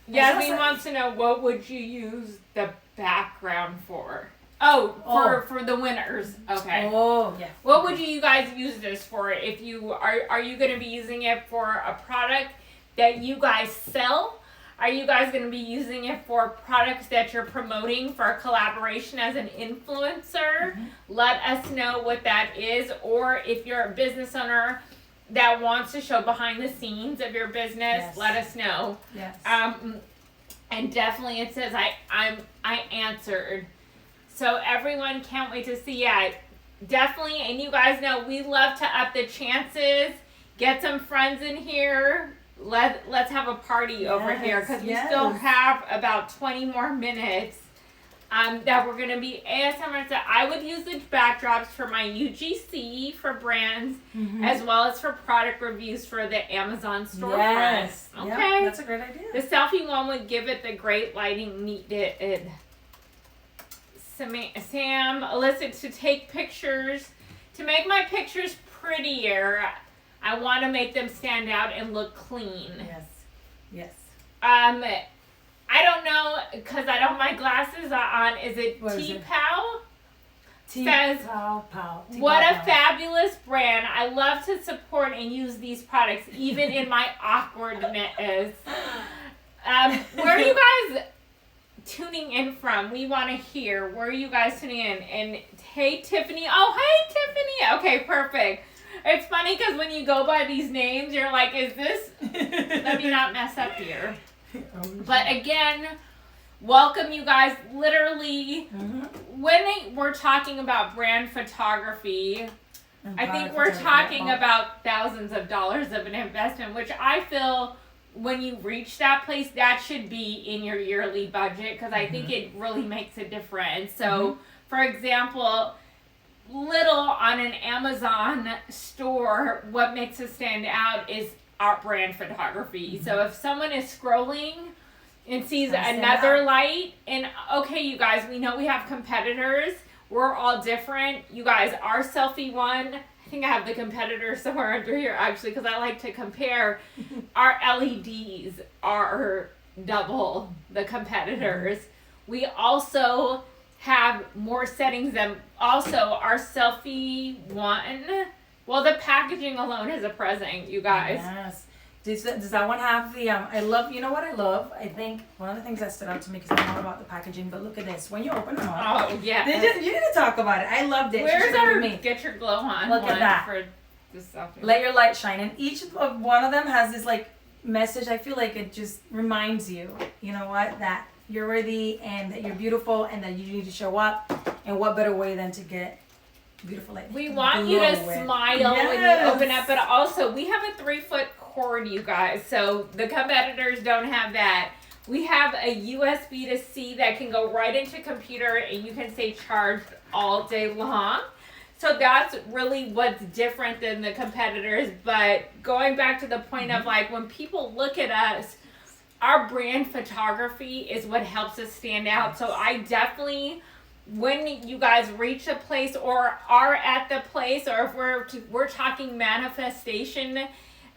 A: Yasmin wants to know, what would you use the background for? Oh, for the winners. Okay.
B: Oh, yeah.
A: What would you guys use this for? If you are you going to be using it for a product that you guys sell? Are you guys going to be using it for products that you're promoting for a collaboration as an influencer? Let us know what that is. Or if you're a business owner that wants to show behind the scenes of your business, let us know.
B: Yes.
A: And definitely it says I answered. So everyone can't wait to see. Yeah, definitely. And you guys know we love to up the chances. Get some friends in here. Let's have a party over here, because we still have about 20 more minutes that we're going to be ASMR. So I would use the backdrops for my UGC for brands, as well as for product reviews for the Amazon storefront.
B: Yes.
A: Okay.
B: Yep, that's a great idea.
A: The selfie one would give it the great lighting needed. Sam, Alyssa, to take pictures, to make my pictures prettier, I want to make them stand out and look clean.
B: Yes. Yes.
A: I don't know, because I don't have my glasses on. Is it T-Pow? Says,
B: Pow.
A: what a fabulous brand. I love to support and use these products, even in my awkwardness. Where are you guys tuning in from? We want to hear. Where are you guys tuning in? And hey, Tiffany. Oh, hey, Tiffany. Okay, perfect. It's funny because when you go by these names, you're like, is this... Let me not mess up here. But again, welcome you guys. Literally, when we're talking about brand photography, I think we're talking about thousands of dollars of an investment, which I feel when you reach that place, that should be in your yearly budget, because I think it really makes a difference. So, for example... Little on an Amazon store, what makes us stand out is our brand photography. So if someone is scrolling and sees another light, and okay, you guys, we know we have competitors. We're all different. You guys, our selfie one, I think I have the competitor somewhere under here actually, because I like to compare. Our LEDs are double the competitors. We also have more settings than also our selfie one. Well, the packaging alone is a present, you guys.
B: Yes. Does that one have the, I love, you know what I love? I think one of the things that stood out to me, because I'm all about the packaging, but look at this. When you open them up.
A: Oh, yeah.
B: You need to talk about it. I loved it.
A: Where's our Get Your Glow On
B: look
A: one
B: at that.
A: for the selfie?
B: Let your light shine. And each of one of them has this like message. I feel like it just reminds you, you know what, that you're worthy and that you're beautiful and that you need to show up. And what better way than to get beautiful light?
A: We want you to smile when you open up, but also we have a 3-foot cord, you guys. So the competitors don't have that. We have a USB to C that can go right into computer and you can stay charged all day long. So that's really what's different than the competitors. But going back to the point of like when people look at us, our brand photography is what helps us stand out. So I definitely, when you guys reach a place or are at the place, or if we're talking manifestation,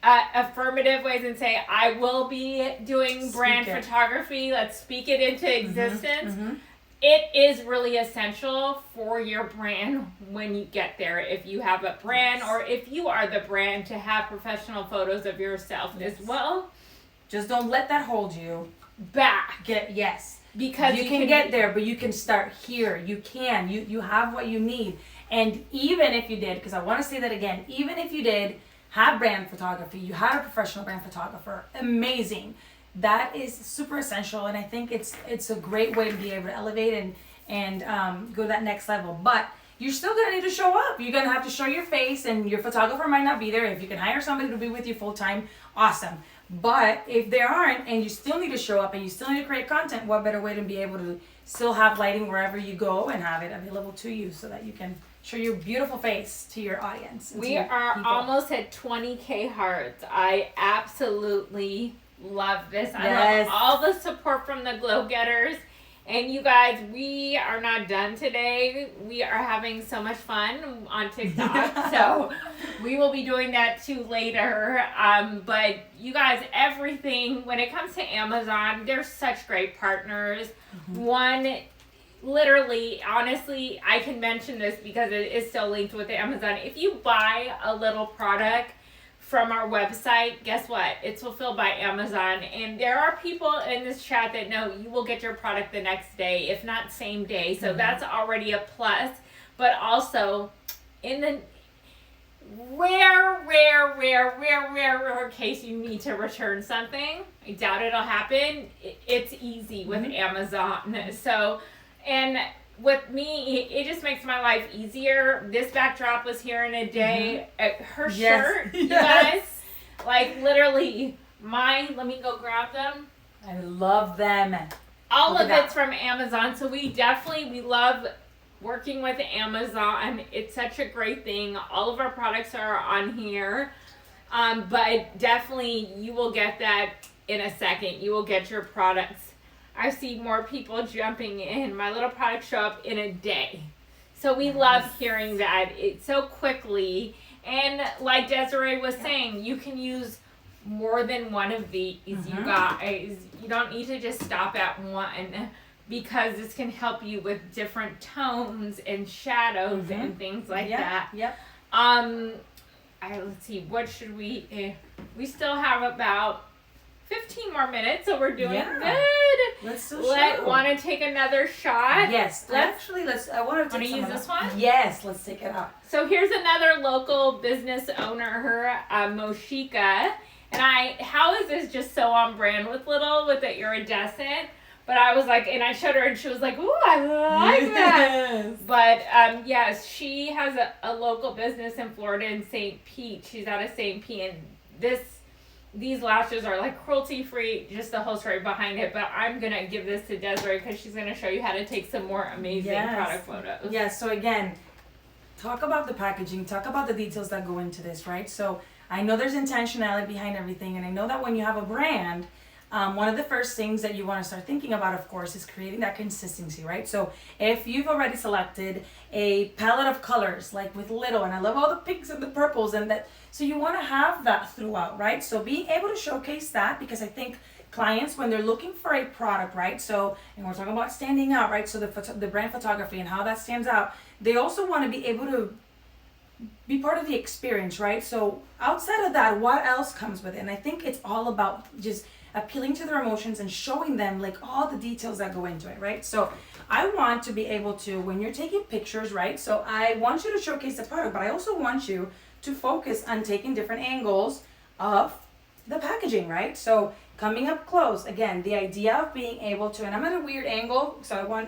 A: affirmative ways, and say, I will be doing brand photography, let's speak it into existence. It is really essential for your brand when you get there. If you have a brand or if you are the brand, to have professional photos of yourself as well.
B: Just don't let that hold you
A: back.
B: Because you can get there, but you can start here. You can. You have what you need. And even if you did, because I want to say that again, even if you did have brand photography, you had a professional brand photographer, amazing. That is super essential, and I think it's a great way to be able to elevate and go to that next level. But you're still gonna need to show up. You're gonna have to show your face, and your photographer might not be there. If you can hire somebody to be with you full time, awesome. But if they aren't, and you still need to show up, and you still need to create content, what better way to be able to still have lighting wherever you go and have it available to you, so that you can show your beautiful face to your audience.
A: We are almost at 20K hearts. I absolutely love this. I love all the support from the Glow Getters. And you guys, we are not done today. We are having so much fun on TikTok. So we will be doing that too later. But you guys, everything, when it comes to Amazon, they're such great partners. One, literally, honestly, I can mention this because it is still linked with Amazon. If you buy a little product from our website, guess what? It's fulfilled by Amazon. And there are people in this chat that know you will get your product the next day, if not same day. So that's already a plus. But also, in the rare case you need to return something, I doubt it'll happen, it's easy with Amazon. So, and with me, it just makes my life easier. This backdrop was here in a day. Her shirt, you guys, like literally mine. Let me go grab them.
B: I love them.
A: All of it's from Amazon. So we love working with Amazon. It's such a great thing. All of our products are on here. But definitely you will get that in a second. You will get your products. I see more people jumping in. My little products show up in a day. So we love hearing that. It's so quickly. And like Desiree was saying, you can use more than one of these, you guys. You don't need to just stop at one, because this can help you with different tones and shadows and things like that.
B: Yep.
A: Let's see, what should we still have about 15 more minutes, so we're doing good.
B: Let's do
A: Want to take another shot?
B: Yes. I want to
A: use this one?
B: Yes, let's take it out.
A: So here's another local business owner, her Moshika. And how is this just so on brand with Little, with the iridescent? But I was like, and I showed her and she was like, ooh, I like that. But yes, she has a local business in Florida in St. Pete. She's out of St. Pete, and these lashes are like cruelty free, just the whole story behind it. But I'm going to give this to Desiree because she's going to show you how to take some more amazing product photos.
B: Yes, so again, talk about the packaging, talk about the details that go into this, right? So I know there's intentionality behind everything, and I know that when you have a brand, one of the first things that you want to start thinking about, of course, is creating that consistency, right? So if you've already selected a palette of colors, like with Little, and I love all the pinks and the purples, and that, so you want to have that throughout, right? So being able to showcase that, because I think clients, when they're looking for a product, right? So, and we're talking about standing out, right? So the brand photography and how that stands out, they also want to be able to be part of the experience, right? So outside of that, what else comes with it? And I think it's all about just appealing to their emotions and showing them like all the details that go into it, right? So I want to be able to, when you're taking pictures, right? So I want you to showcase the product, but I also want you to focus on taking different angles of the packaging, right? So coming up close, again, the idea of being able to, and I'm at a weird angle, so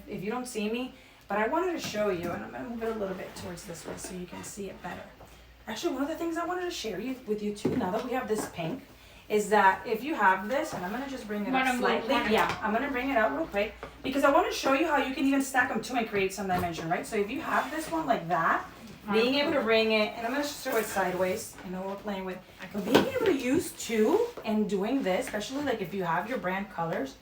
B: if you don't see me, but I wanted to show you, and I'm gonna move it a little bit towards this way so you can see it better. Actually, one of the things I wanted to share with you too, now that we have this pink, is that if you have this, and I'm gonna just bring it up slightly. Yeah, I'm gonna bring it out real quick because I want to show you how you can even stack them too and create some dimension, right? So if you have this one like that, being able to bring it, and I'm gonna just show it sideways. I know we're playing with, but being able to use two and doing this, especially like if you have your brand colors,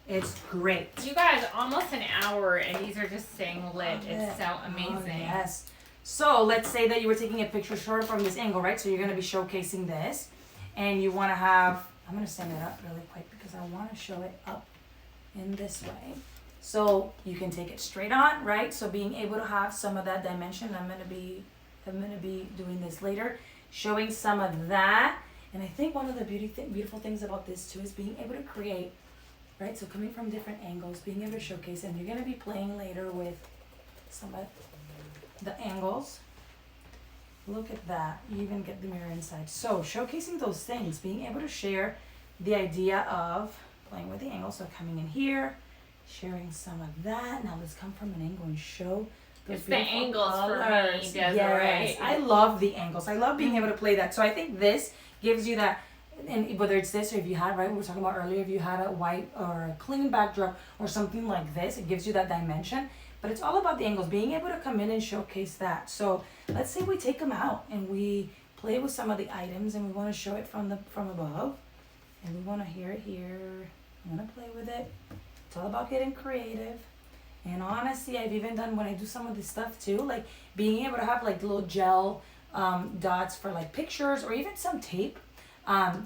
B: it's great.
A: You guys, almost an hour, and these are just staying lit. It's so amazing.
B: Oh, yes. So let's say that you were taking a picture short from this angle, right? So you're gonna be showcasing this. And you want to have, I'm going to stand it up really quick because I want to show it up in this way. So you can take it straight on, right? So being able to have some of that dimension, I'm going to be doing this later, showing some of that. And I think one of the beautiful things about this too is being able to create, right? So coming from different angles, being able to showcase, and you're going to be playing later with some of the angles. Look at that. You even get the mirror inside. So showcasing those things, being able to share the idea of playing with the angle. So coming in here, sharing some of that. Now let's come from an angle and show those
A: it's the angles
B: colors.
A: For me, Desiree.
B: Yes, I love the angles. I love being able to play that. So I think this gives you that, and whether it's this or if you had, right, we were talking about earlier, if you had a white or a clean backdrop or something like this, it gives you that dimension. But it's all about the angles, being able to come in and showcase that. So let's say we take them out and we play with some of the items and we want to show it from above. And we want to hear it here. I'm going to play with it. It's all about getting creative. And honestly, I've even done when I do some of this stuff too, like being able to have like little gel dots for like pictures or even some tape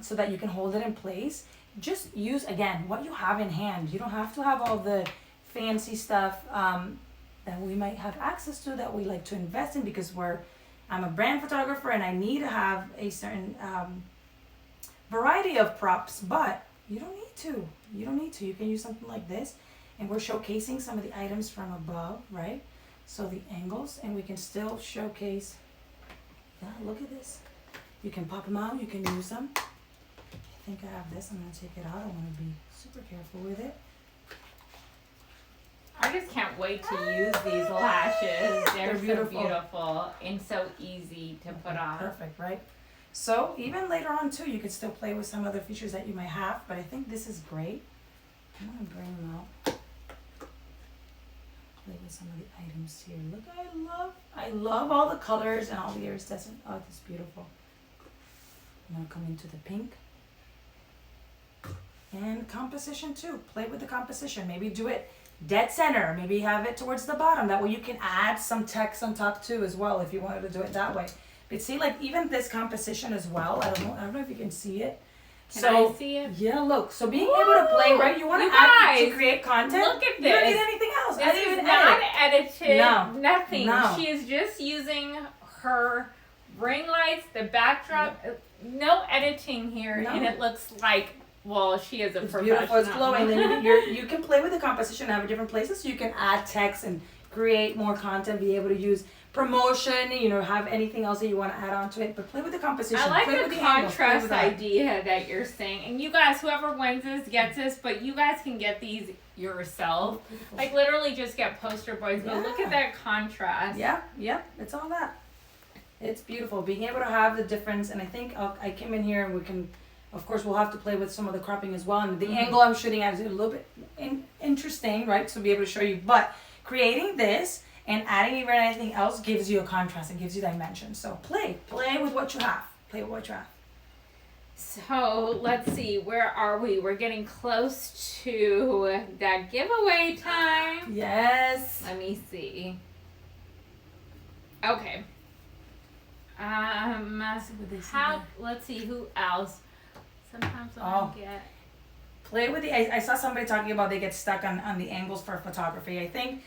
B: so that you can hold it in place. Just use, again, what you have in hand. You don't have to have all the fancy stuff that we might have access to that we like to invest in because I'm a brand photographer and I need to have a certain variety of props, but you don't need to. You don't need to. You can use something like this. And we're showcasing some of the items from above, right? So the angles, and we can still showcase, yeah, look at this. You can pop them out, you can use them. I think I have this, I'm gonna take it out. I wanna be super careful with it.
A: I just can't wait to use these lashes. They're so
B: beautiful.
A: beautiful and so easy to put on.
B: Perfect, right? So even later on too, you could still play with some other features that you might have, but I think this is great. I'm gonna bring them out. Play with some of the items here. Look, I love all the colors and all the iridescent. Oh, it's beautiful. I'm gonna come into the pink. And composition too. Play with the composition. Maybe do it dead center. Maybe have it towards the bottom. That way you can add some text on top too as well if you wanted to do it that way. But see, like even this composition as well. I don't know if you can see it.
A: Can I see it?
B: Yeah, look. So being able to play, right? You want to add to create content.
A: Look at this.
B: You don't need anything else.
A: This
B: I didn't
A: is
B: even
A: not
B: edit.
A: edited.
B: No.
A: Nothing.
B: No.
A: She is just using her ring lights, the backdrop. No editing here,
B: No.
A: and it looks like, well, she is a
B: It's
A: professional.
B: beautiful. It's glowing. Then you can play with the composition and have it different places. So you can add text and create more content. Be able to use promotion. You know, have anything else that you want to add on to it. But play with the composition.
A: I like
B: play with
A: the
B: angles, play
A: contrast
B: with that.
A: idea that you're saying. And you guys, whoever wins this gets this, but you guys can get these yourself. Like literally just get poster boys. But look at that contrast.
B: Yeah, it's all that. It's beautiful. Being able to have the difference, and I think I came in here and we can, of course, we'll have to play with some of the cropping as well. And the angle I'm shooting at is a little bit interesting, right? So be able to show you. But creating this and adding even anything else gives you a contrast and gives you dimension. So play with what you have. Play with what you have.
A: So let's see, where are we? We're getting close to that giveaway time.
B: Yes.
A: Let me see. Okay. Let's see who else. Sometimes I get.
B: Play with the. I saw somebody talking about they get stuck on the angles for photography. I think.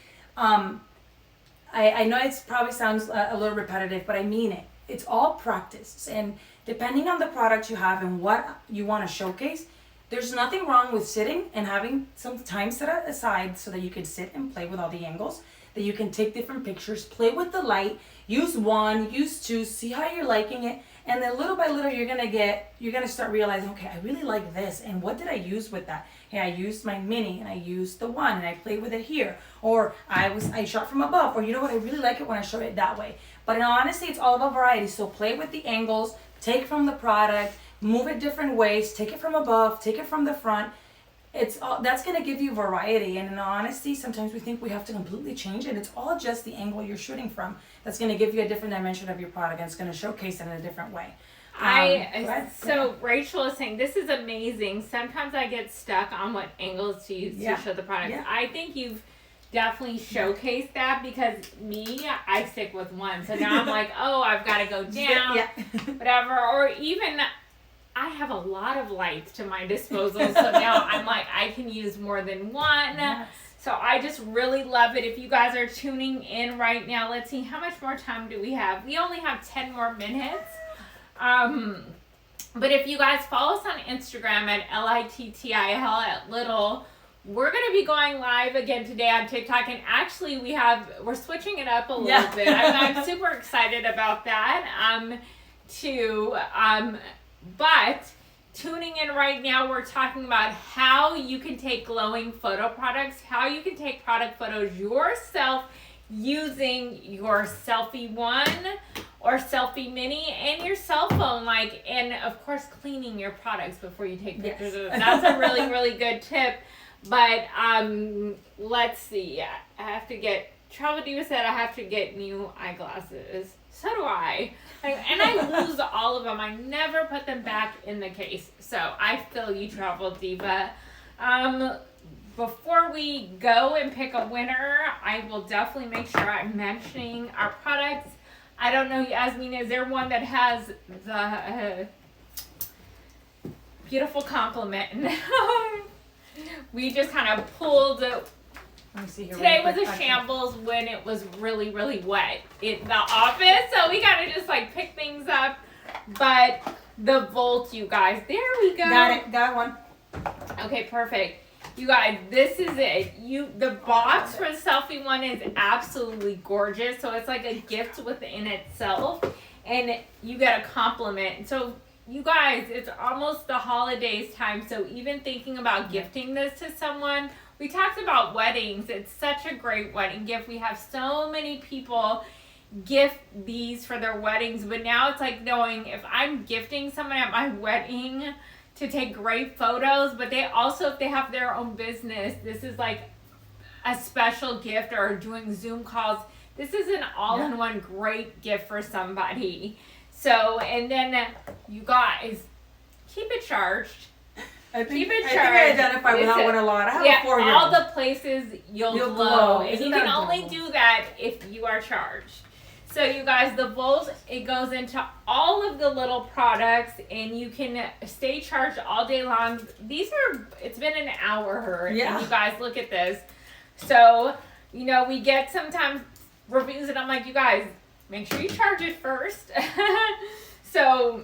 B: I know it probably sounds a little repetitive, but I mean it. It's all practice, and depending on the product you have and what you want to showcase, there's nothing wrong with sitting and having some time set aside so that you can sit and play with all the angles, that you can take different pictures, play with the light, use one, use two, see how you're liking it, and then little by little you're gonna start realizing, okay, I really like this, and what did I use with that? Hey, I used my mini and I used the one and I played with it here, or I shot from above, or you know what, I really like it when I show it that way. But in honesty, it's all about variety. So play with the angles, take from the product, move it different ways, take it from above, take it from the front. That's gonna give you variety. And in honesty, sometimes we think we have to completely change it. It's all just the angle you're shooting from that's gonna give you a different dimension of your product, and it's gonna showcase it in a different way.
A: Rachel is saying this is amazing. Sometimes I get stuck on what angles to use to show the product.
B: Yeah.
A: I think you've definitely showcased that, because I stick with one. So now I'm like, oh, I've got to go down, whatever. Or even I have a lot of lights to my disposal. So now I'm like, I can use more than one.
B: Yes.
A: So I just really love it. If you guys are tuning in right now, let's see, how much more time do we have? We only have 10 more minutes. But if you guys follow us on Instagram at LITTIL at Little, we're going to be going live again today on TikTok. And actually we're switching it up a little bit. I'm super excited about that, but tuning in right now, we're talking about how you can take glowing photo products, how you can take product photos yourself using your Selfie 1 or Selfie Mini and your cell phone, and of course cleaning your products before you take pictures of them. That's a really, really good tip. But let's see. Travel Diva said I have to get new eyeglasses. So do I. And I lose all of them. I never put them back in the case. So I feel you, Travel Diva. before we go and pick a winner, I will definitely make sure I'm mentioning our products. I don't know, Yasmin, is there one that has the beautiful compliment? We just kind of pulled.
B: Let me see here.
A: Today was a shambles when it was really, really wet in the office, so we gotta just like pick things up. But the Volt, you guys, there we go.
B: Got it. Got one.
A: Okay, perfect. You guys, this is it. The box for the selfie one is absolutely gorgeous. So it's like a gift within itself, and you get a compliment. So you guys, it's almost the holidays time. So even thinking about gifting this to someone, we talked about weddings. It's such a great wedding gift. We have so many people gift these for their weddings, but now it's like knowing if I'm gifting someone at my wedding to take great photos, but they also, if they have their own business, this is like a special gift, or doing Zoom calls. This is an all-in-one great gift for somebody. So, and then you guys, keep it charged. Keep it charged.
B: I identify with that one a lot. I have a 4-year-old.
A: All the places you'll glow. And you can only do that if you are charged. So you guys, the Volt, it goes into all of the little products, and you can stay charged all day long. It's been an hour, and you guys, look at this. So, we get sometimes reviews, and I'm like, you guys, make sure you charge it first. So,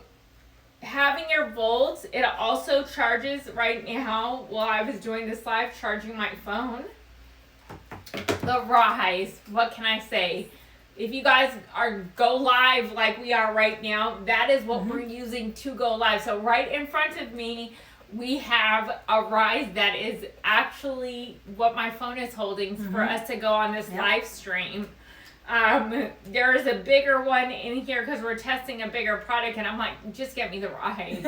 A: having your Volt, it also charges right now, while I was doing this live, charging my phone. The Rise, what can I say? If you guys go live like we are right now, that is what we're using to go live. So right in front of me, we have a Rise that is actually what my phone is holding for us to go on this live stream. There is a bigger one in here because we're testing a bigger product, and I'm like, just get me the Rise.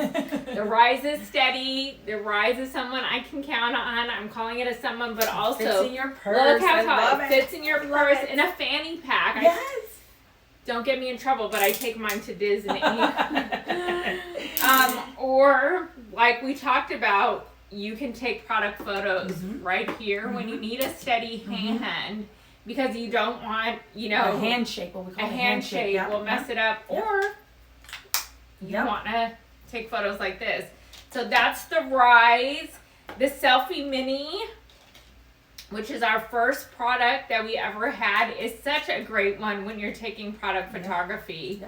A: The Rise is steady. The Rise is someone I can count on. I'm calling it a someone, but also
B: fits in your purse.
A: Look how tall it fits in your purse in a fanny pack.
B: Yes.
A: Don't get me in trouble, but I take mine to Disney. Or like we talked about, you can take product photos right here when you need a steady hand. Because you don't want,
B: a handshake, what we call
A: a handshake will mess it up. Or you want to take photos like this. So that's the Rise. The Selfie Mini, which is our first product that we ever had, is such a great one when you're taking product photography.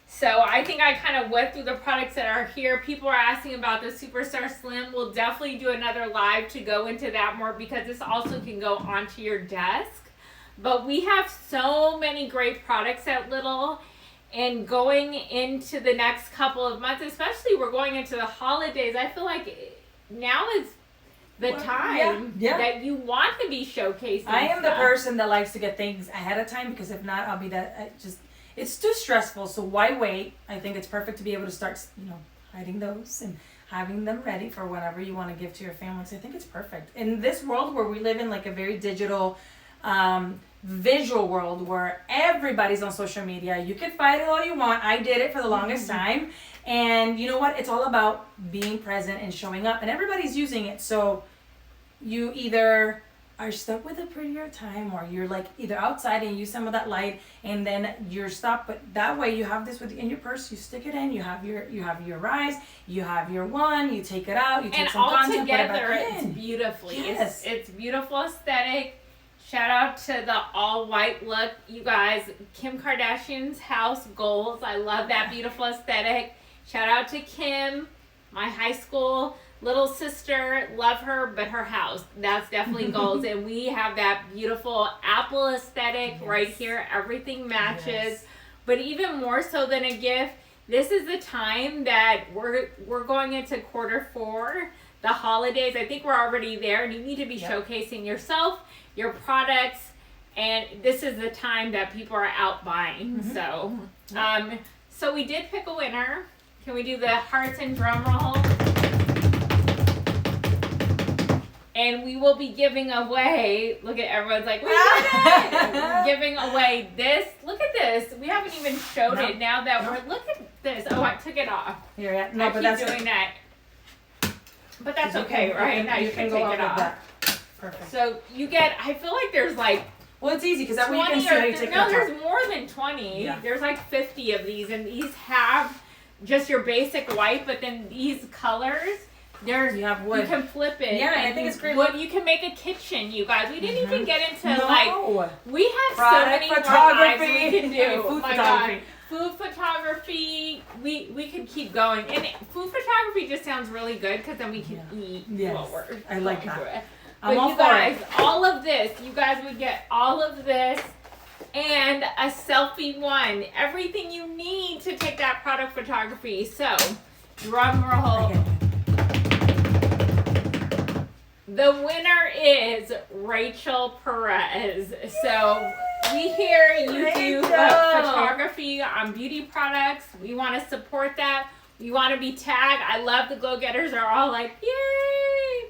A: So I think I kind of went through the products that are here. People are asking about the Superstar Slim. We'll definitely do another live to go into that more, because this also can go onto your desk. But we have so many great products at Little, and going into the next couple of months, especially we're going into the holidays, I feel like now is the time that you want to be showcasing
B: I am
A: stuff.
B: the person that likes to get things ahead of time, because if not, I'll be it's too stressful. So why wait? I think it's perfect to be able to start, hiding those and having them ready for whenever you want to give to your families. I think it's perfect. In this world where we live in, like a very digital, visual world where everybody's on social media, you can fight it all you want. I did it for the longest time. And you know what? It's all about being present and showing up. And everybody's using it. So you either are stuck with a prettier time, or you're like either outside and use some of that light, and then you're stopped. But that way you have this in your purse, you stick it in, you have your Rise, you have your one, you take it out, you take some content, put it back in.
A: It's beautifully. It's beautiful aesthetic. Shout out to the all white look, you guys. Kim Kardashian's house goals. I love that beautiful aesthetic. Shout out to Kim, my high school little sister. Love her, but her house, that's definitely goals. And we have that beautiful apple aesthetic right here. Everything matches. But even more so than a gift, this is the time that we're going into Q4, the holidays. I think we're already there, and you need to be showcasing yourself, your products, and this is the time that people are out buying. So we did pick a winner. Can we do the hearts and drum roll? And we will be giving away, look at everyone's like, we did it! Giving away this. Look at this. We haven't even showed it now that we're, look at this. Oh, I took it off.
B: No,
A: I keep doing that. But that's okay, right? Now you can take it off.
B: Perfect.
A: So you get, I feel like there's like
B: Well, it's easy because that way you
A: 20
B: can see how you
A: or
B: take it
A: no,
B: apart.
A: there's more than 20.
B: Yeah.
A: There's like 50 of these, and these have just your basic white, but then these colors, there's
B: You have wood.
A: you can flip it.
B: Yeah, and I
A: and
B: think it's great.
A: Wood, you can make a kitchen, you guys. We didn't even get into
B: No.
A: like we have
B: Product
A: so many more
B: photography.
A: lives we can do.
B: I mean, food
A: Oh my
B: photography.
A: God. Food photography, we could keep going. And food photography just sounds really good because then we can eat
B: Yes.
A: while we're
B: I like
A: going
B: that.
A: through it.
B: I'm
A: But
B: all
A: you
B: for
A: guys,
B: it.
A: all of this, you guys would get all of this and a selfie one. Everything you need to take that product photography. So, drum roll.
B: Okay.
A: The winner is Rachel Perez. So we hear you do
B: Rachel!
A: photography on beauty products. We want to support that. We want to be tagged. I love the Glow Getters are all like, yay!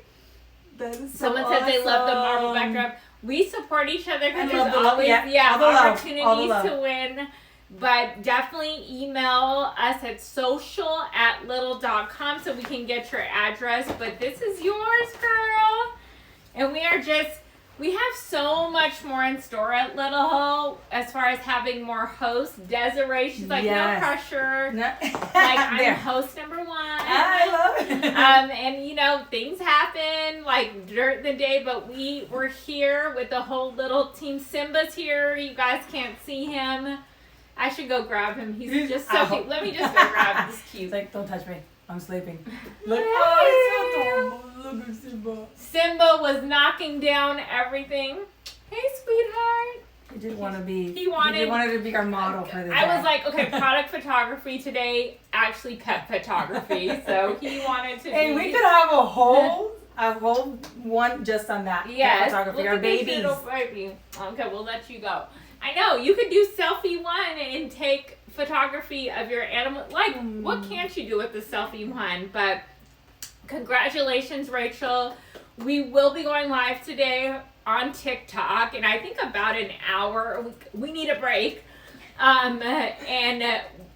B: That is so
A: Someone says they love the marble
B: awesome.
A: backdrop. We support each other
B: I
A: because
B: love
A: there's
B: the love,
A: always
B: yeah, all the love, all the
A: opportunities
B: love.
A: to win. But definitely email us at social@little.com so we can get your address. But this is yours, girl. And we have so much more in store at Little as far as having more hosts. Desiree, she's like,
B: Yes.
A: no pressure.
B: No.
A: Like, I'm
B: There.
A: host number 1.
B: I love it.
A: And you know, things happen like during the day, but we're here with the whole little team. Simba's here. You guys can't see him. I should go grab him. He's just so cute. Let me just go grab him. He's cute.
B: He's like, don't touch me. I'm sleeping. Look,
A: Yay.
B: oh, it's so adorable. Look at Simba.
A: Simba was knocking down everything. Hey, sweetheart.
B: He didn't want to be.
A: He wanted
B: to be our model for the day.
A: I was like, okay, product photography today, actually pet photography. So he wanted to
B: Hey,
A: be.
B: we could have a whole one just on that.
A: Yes,
B: Photography.
A: look
B: Our
A: at this
B: babies.
A: little baby. Okay, we'll let you go. I know, you could do selfie one and take photography of your animal. Like, what can't you do with the selfie one? But congratulations, Rachel. We will be going live today on TikTok, and I think about an hour. We need a break. And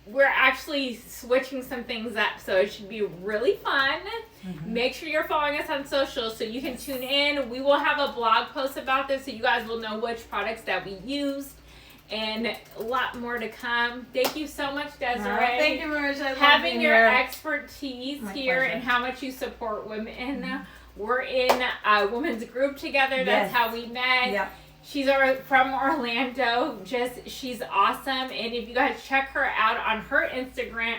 A: we're actually switching some things up, so it should be really fun. Make sure you're following us on social so you can tune in. We will have a blog post about this so you guys will know which products that we used, and a lot more to come. Thank you so much, Desiree.
B: Thank you, Marisha. I love
A: Having
B: being
A: your
B: here.
A: expertise
B: My
A: here
B: pleasure.
A: and how much you support women. We're in a women's group together. That's
B: Yes.
A: how we met.
B: Yeah.
A: She's from Orlando. She's awesome. And if you guys check her out on her Instagram,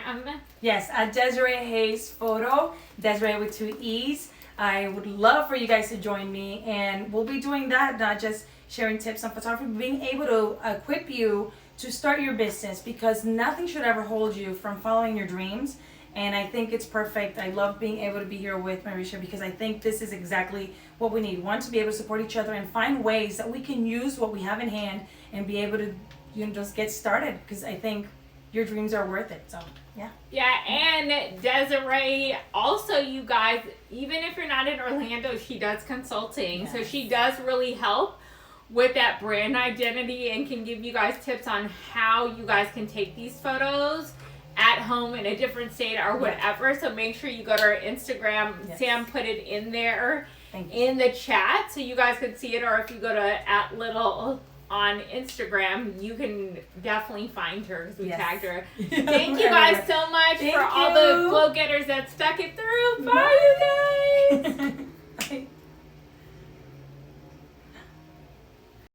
B: Yes, at Desiree Hayes Photo, Desiree with 2 E's. I would love for you guys to join me, and we'll be doing that, not just sharing tips on photography, but being able to equip you to start your business, because nothing should ever hold you from following your dreams. And I think it's perfect. I love being able to be here with Marisha because I think this is exactly what we need. One, to be able to support each other and find ways that we can use what we have in hand and be able to, just get started, because I think your dreams are worth it. So, yeah.
A: yeah, and Desiree, also you guys, even if you're not in Orlando, she does consulting. So
B: Yes.
A: she does really help with that brand identity and can give you guys tips on how you guys can take these photos at home in a different state or whatever. So make sure you go to our Instagram.
B: Yes.
A: Sam put it in there
B: Thank you.
A: in the chat so you guys can see it, or if you go to @little on Instagram, you can definitely find her because we
B: Yes.
A: tagged her. Thank you guys so much
B: Thank
A: for all the
B: you.
A: glow getters that stuck it through. Bye, you guys.